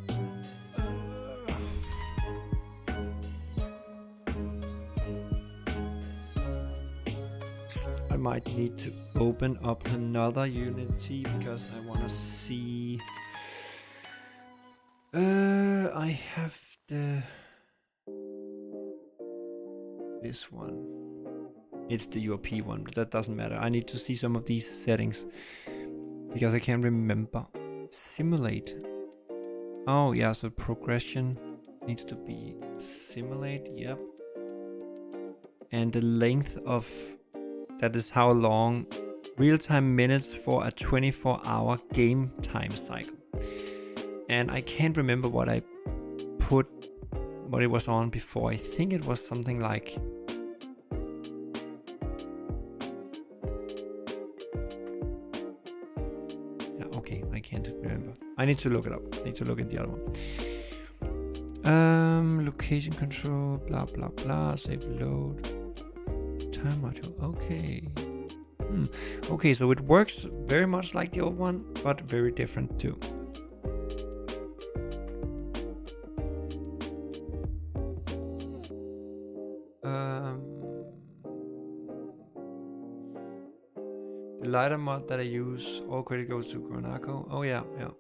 I might need to open up another Unity because I want to see. I have this one. It's the UOP one, but that doesn't matter. I need to see some of these settings because I can't remember. Simulate. Oh yeah, so progression needs to be simulate. Yep. And the length of that is how long real-time minutes for a 24-hour game time cycle. And I can't remember what it was on before. I think it was something like okay, I can't remember. I need to look it up. I need to look at the other one. Location control, blah blah blah, save load. Time module, okay. Okay, so it works very much like the old one, but very different too. The lighter mod that I use, all credit goes to Guanaco. Oh yeah, yeah.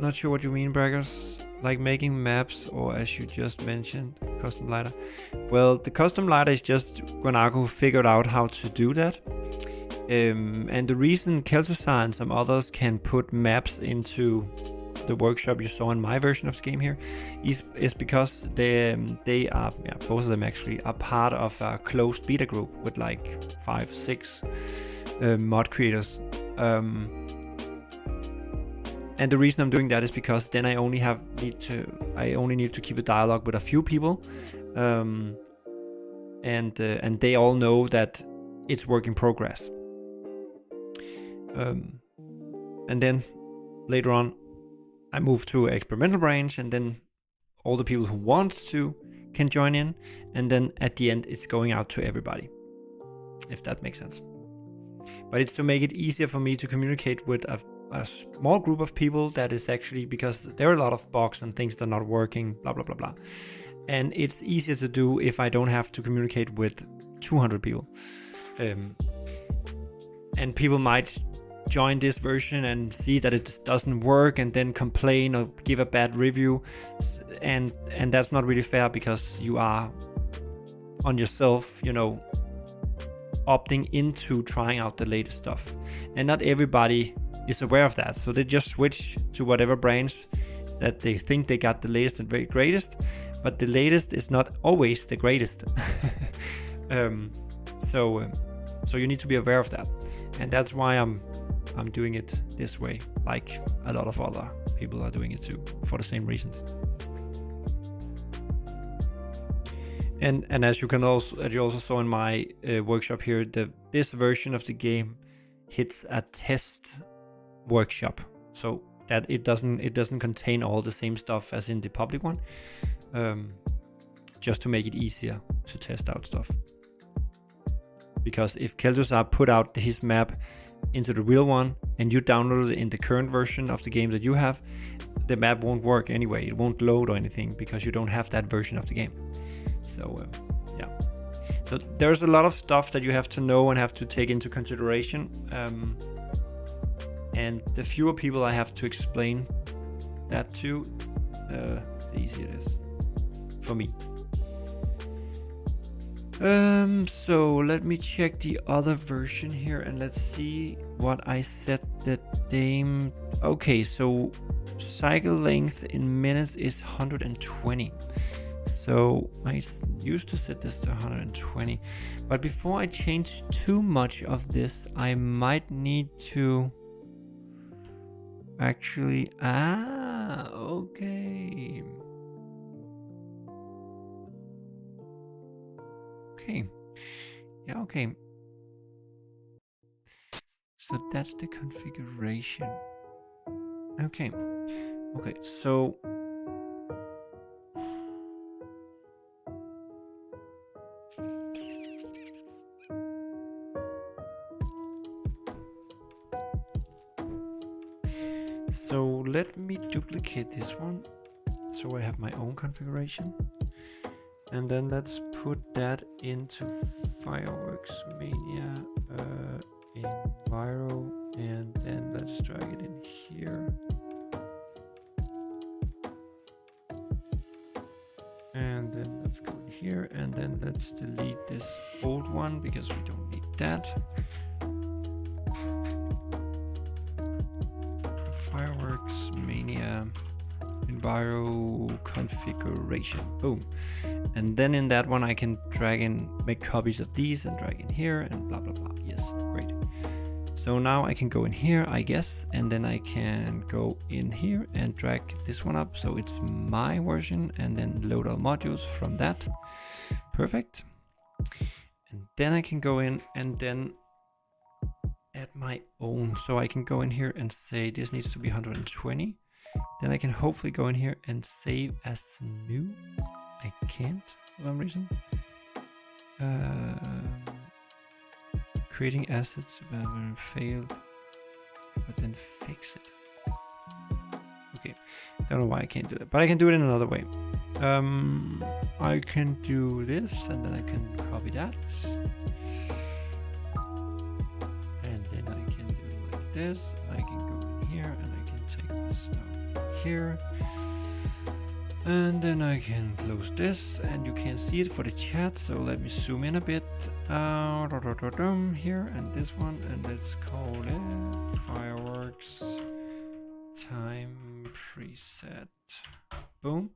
Not sure what you mean, Braggers. Like making maps, or as you just mentioned, custom lighter. Well, the custom lighter is just Guanaco figured out how to do that. And the reason Kel'Thuzad and some others can put maps into the workshop you saw in my version of the game here is because they are, both of them actually are part of a closed beta group with like 5-6 mod creators. And the reason I'm doing that is because then I only need to keep a dialogue with a few people, and they all know that it's work in progress. And then later on, I move to experimental branch, and then all the people who want to can join in, and then at the end it's going out to everybody, if that makes sense. But it's to make it easier for me to communicate with a small group of people, that is actually because there are a lot of bugs and things that are not working, blah blah blah blah, and it's easier to do if I don't have to communicate with 200 people. And people might join this version and see that it doesn't work and then complain or give a bad review, and that's not really fair, because you are on yourself, opting into trying out the latest stuff, and not everybody is aware of that, so they just switch to whatever branch that they think they got the latest and very greatest, but the latest is not always the greatest. So you need to be aware of that, and that's why I'm doing it this way, like a lot of other people are doing it too, for the same reasons. And as you also saw in my workshop here, this version of the game hits a test workshop, so that it doesn't contain all the same stuff as in the public one, just to make it easier to test out stuff. Because if Keldusar put out his map into the real one and you download it in the current version of the game that you have, the map won't work anyway. It won't load or anything because you don't have that version of the game. So so there's a lot of stuff that you have to know and have to take into consideration, and the fewer people I have to explain that to, the easier it is for me. So let me check the other version here and let's see what I set the name. Okay, so cycle length in minutes is 120. So I used to set this to 120, but before I change too much of this, I might need to actually, okay. Okay. So that's the configuration. Okay, so let me duplicate this one so I have my own configuration. And then let's put that into fireworks MANIA Enviro, and then let's drag it in here. And then let's go in here, and then let's delete this old one because we don't need that. Fireworks MANIA Enviro configuration. Boom. And then in that one I can make copies of these and drag in here and blah blah blah. Yes, great. So now I can go in here, I guess, and then I can go in here and drag this one up so it's my version, and then load all modules from that. Perfect. And then I can go in and then add my own. So I can go in here and say this needs to be 120. Then I can hopefully go in here and save as new. I can't for some reason. Creating assets failed, but then fix it. Okay, don't know why I can't do that, but I can do it in another way. I can do this, and then I can copy that, and then I can do like this. I can go in here, and I can take this down here. And then I can close this, and you can't see it for the chat, so let me zoom in a bit. Here, and this one, and let's call it fireworks time preset. Boom.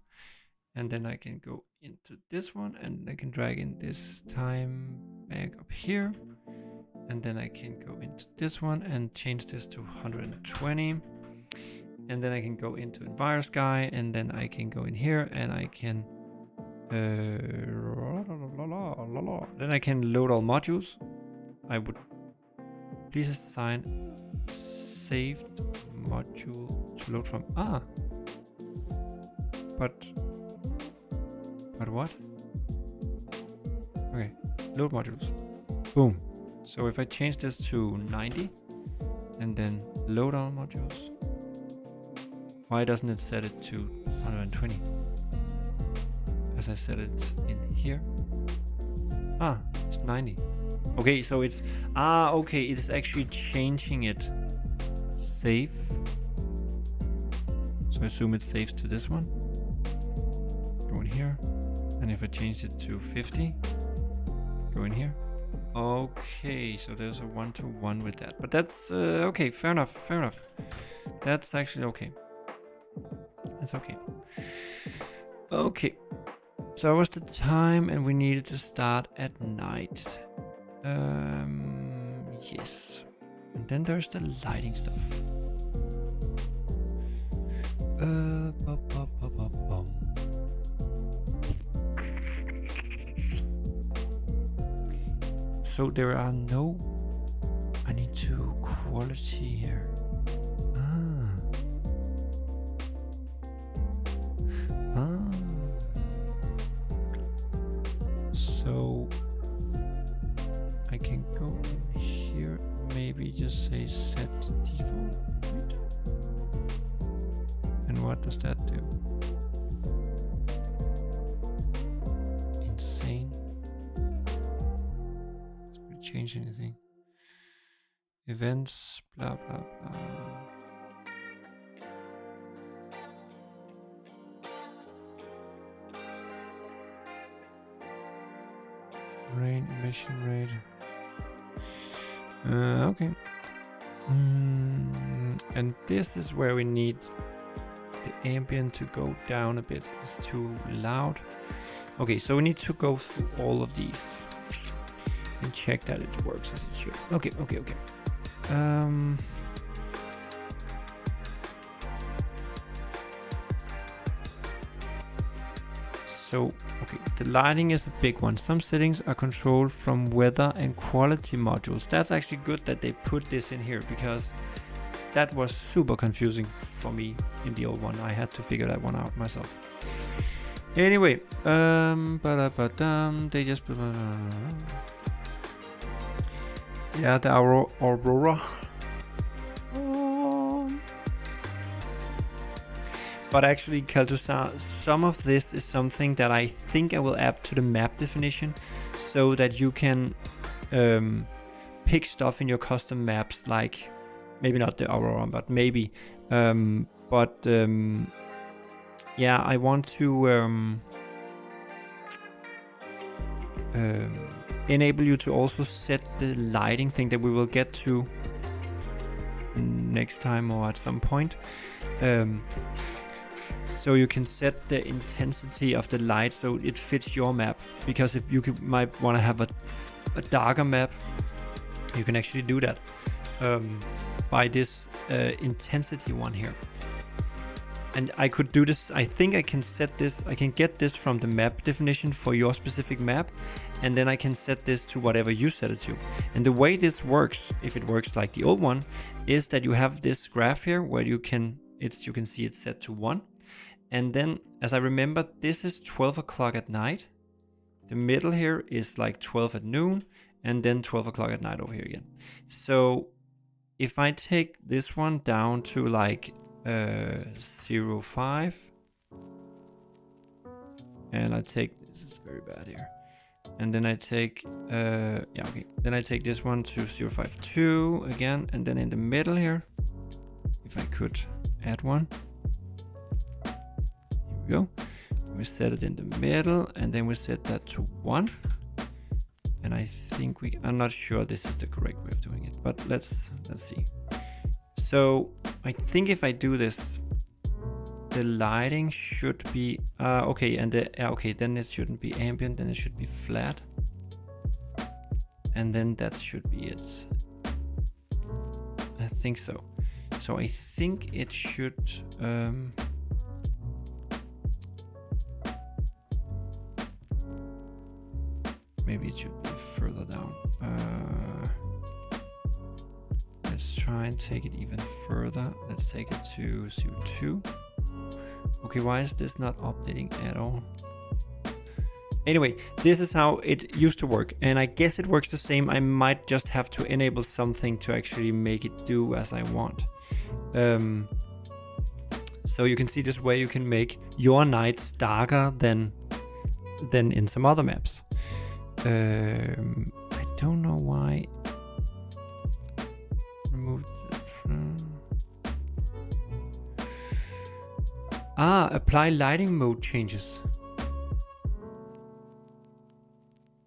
And then I can go into this one and I can drag in this time back up here. And then I can go into this one and change this to 120. And then I can go into Enviro Sky, and then I can go in here and I can then I can load all modules. I would please assign saved module to load from. But what? Okay, load modules. Boom. So if I change this to 90 and then load all modules, why doesn't it set it to 120? As I set it in here. It's 90. Okay, so it's okay, it is actually changing it. Save. So I assume it saves to this one. Go in here. And if I change it to 50, go in here. Okay, so there's a 1-to-1 with that. But that's okay, fair enough. That's actually okay. That's okay. Okay. So that was the time, and we needed to start at night. Yes. And then there's the lighting stuff. So there are no. I need to quality here. So I can go in here, maybe just say set default. Right? And what does that do? Insane. Doesn't really change anything. Events, blah blah blah. Rain emission rate. Okay. And this is where we need the ambient to go down a bit. It's too loud. Okay, so we need to go through all of these and check that it works as it should. Okay. So, okay, the lighting is a big one. Some settings are controlled from weather and quality modules. That's actually good that they put this in here, because that was super confusing for me in the old one. I had to figure that one out myself. Anyway, they just yeah, the Aurora. But actually, Kaltusar, some of this is something that I think I will add to the map definition, so that you can pick stuff in your custom maps, like maybe not the Aurora, but maybe. Yeah, I want to enable you to also set the lighting thing that we will get to next time or at some point. So you can set the intensity of the light so it fits your map. Because if you might want to have a darker map, you can actually do that by this intensity one here. And I could do this. I think I can set this. I can get this from the map definition for your specific map, and then I can set this to whatever you set it to. And the way this works, if it works like the old one, is that you have this graph here where you can see it's set to 1. And then, as I remember, this is 12 o'clock at night. The middle here is like 12 at noon, and then 12 o'clock at night over here again. So if I take this one down to like 0.5, and I take, this is very bad here, and then I take then I take this one to 0.52 again, and then in the middle here, if I could add one, here we go, we set it in the middle, and then we set that to 1. And I think I'm not sure this is the correct way of doing it, but let's see. So I think if I do this, the lighting should be okay, and okay, then it shouldn't be ambient, then it should be flat, and then that should be it. I think so. So I think it should maybe it should be further down. Let's try and take it even further. Let's take it to 02. Okay, why is this not updating at all? Anyway, this is how it used to work, and I guess it works the same. I might just have to enable something to actually make it do as I want. So you can see this way you can make your nights darker than in some other maps. I don't know why. Remove apply lighting mode changes.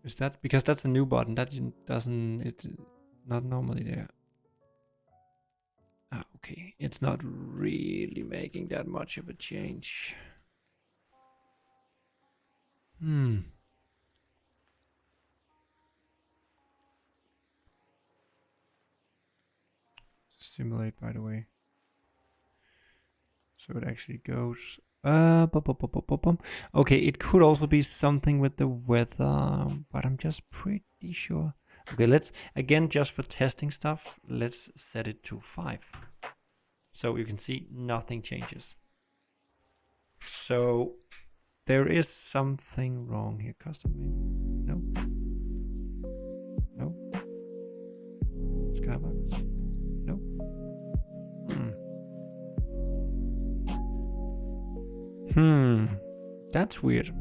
Is that because that's a new button that doesn't, it's not normally there. Okay, it's not really making that much of a change. Simulate, by the way. So it actually goes. Okay, it could also be something with the weather, but I'm just pretty sure. Okay, let's again, just for testing stuff, let's set it to 5. So you can see nothing changes. So there is something wrong here. Custom made. No. No. Skybox. No. That's weird.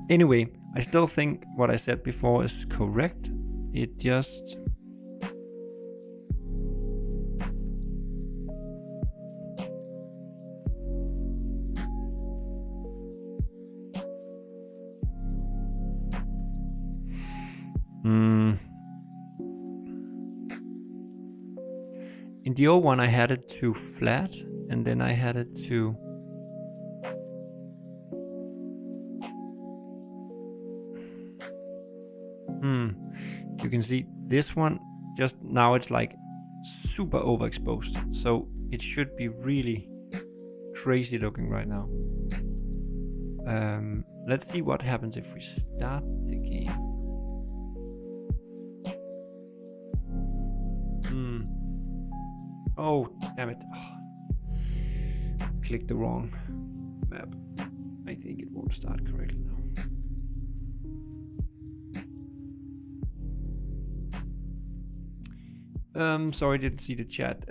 Anyway, I still think what I said before is correct. It just... In the old one I had it to flat, and then I had it to... You can see this one, just now it's like super overexposed. So it should be really crazy looking right now. Let's see what happens if we start the game. Oh, damn it. Clicked the wrong map. I think it won't start correctly now. Sorry, didn't see the chat.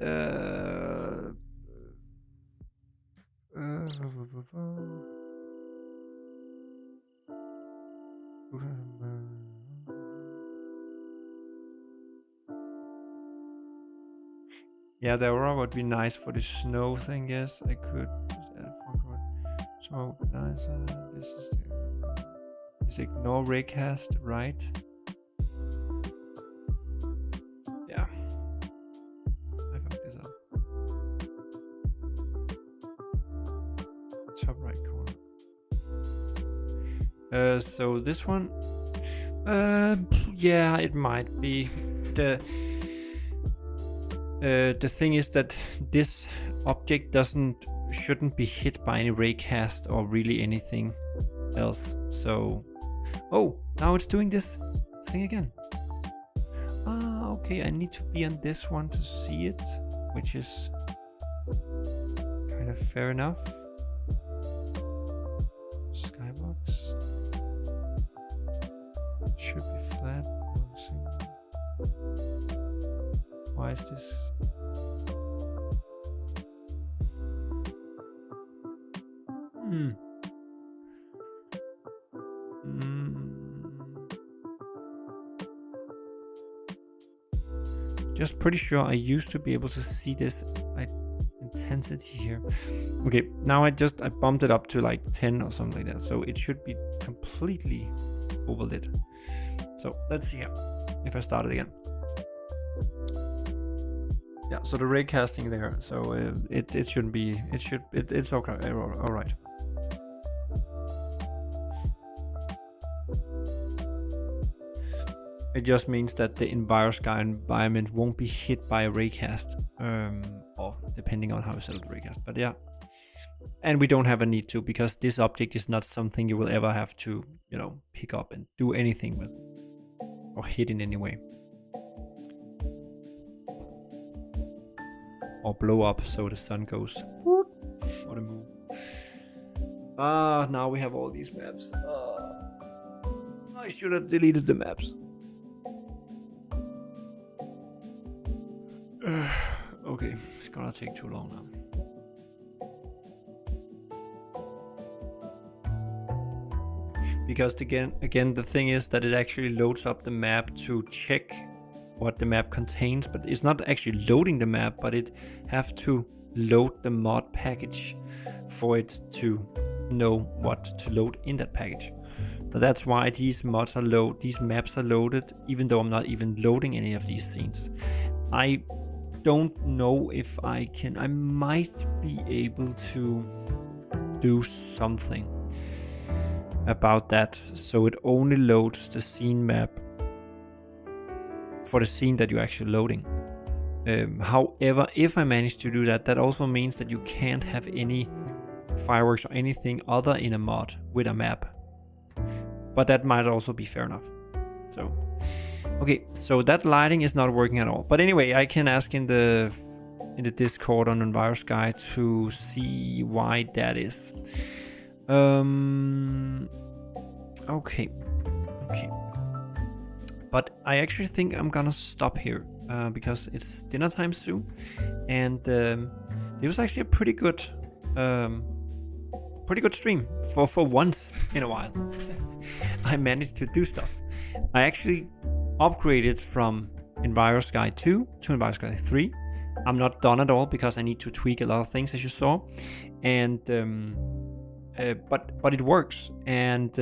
Yeah, the aurora would be nice for the snow thing. Yes, I could just add so nice. This is the ignore raycast, right? Yeah, I fucked this up. Top right corner. So this one, yeah, it might be the thing is that this object shouldn't be hit by any raycast or really anything else. So, oh, now it's doing this thing again. Okay, I need to be on this one to see it, which is kind of fair enough. Skybox should be flat. Why is this? Just pretty sure I used to be able to see this intensity here. Okay, now I bumped it up to like 10 or something like that, so it should be completely overlit. So let's see here if I start it again. Yeah, so the ray casting there, so it shouldn't be, it's okay, all right. It just means that the Enviro Sky environment won't be hit by a raycast, or depending on how you set up the raycast. But yeah, and we don't have a need to, because this object is not something you will ever have to, you know, pick up and do anything with, or hit in any way, or blow up so the sun goes. What a move! Now we have all these maps. I should have deleted the maps. Okay, it's gonna take too long now. Because again, the thing is that it actually loads up the map to check what the map contains, but it's not actually loading the map, but it have to load the mod package for it to know what to load in that package. So that's why these maps are loaded, even though I'm not even loading any of these scenes. I don't know if I might be able to do something about that, so it only loads the scene map for the scene that you're actually loading. However, if I manage to do that, that also means that you can't have any fireworks or anything other in a mod with a map. But that might also be fair enough. So okay, so that lighting is not working at all. But anyway, I can ask in the Discord on Enviro Sky to see why that is. Okay. But I actually think I'm gonna stop here because it's dinner time soon, and it was actually a pretty good stream for once in a while. I managed to do stuff. I actually upgraded from Enviro Sky 2 to Enviro Sky 3. I'm not done at all because I need to tweak a lot of things, as you saw, and but it works. And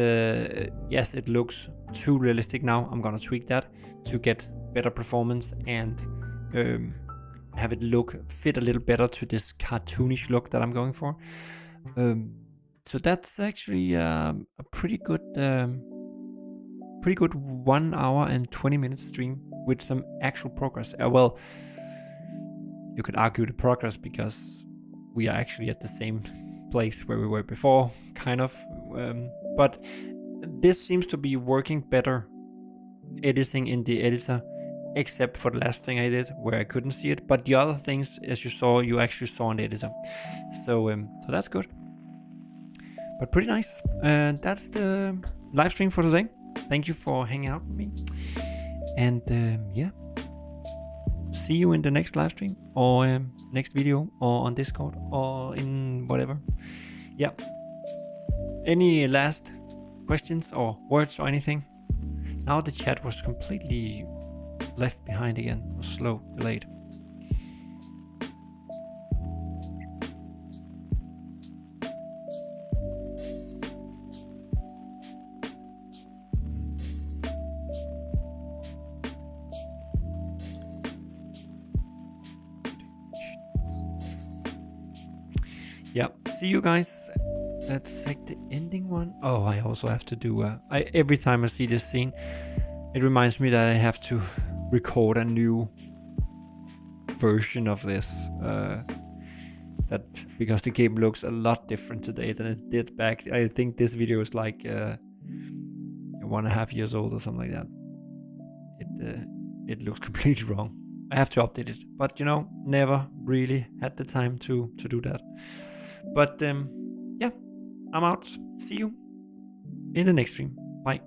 yes, it looks too realistic now. I'm gonna tweak that to get better performance and have it fit a little better to this cartoonish look that I'm going for. So that's actually a pretty good 1 hour and 20 minutes stream with some actual progress. Well, you could argue the progress because we are actually at the same place where we were before, kind of. But this seems to be working better editing in the editor, except for the last thing I did where I couldn't see it. But the other things, as you saw, you actually saw in the editor. So that's good. But pretty nice. And that's the live stream for today. Thank you for hanging out with me. And yeah, see you in the next live stream or next video or on Discord or in whatever. Yeah. Any last questions or words or anything? Now the chat was completely left behind again. It was slow, delayed. Yeah, see you guys. Let's take the ending one. Oh, I also have to do every time I see this scene, it reminds me that I have to record a new version of this. That because the game looks a lot different today than it did back. I think this video is like 1.5 years old or something like that. It looks completely wrong. I have to update it, but you know, never really had the time to do that. But yeah, I'm out. See you in the next stream. Bye.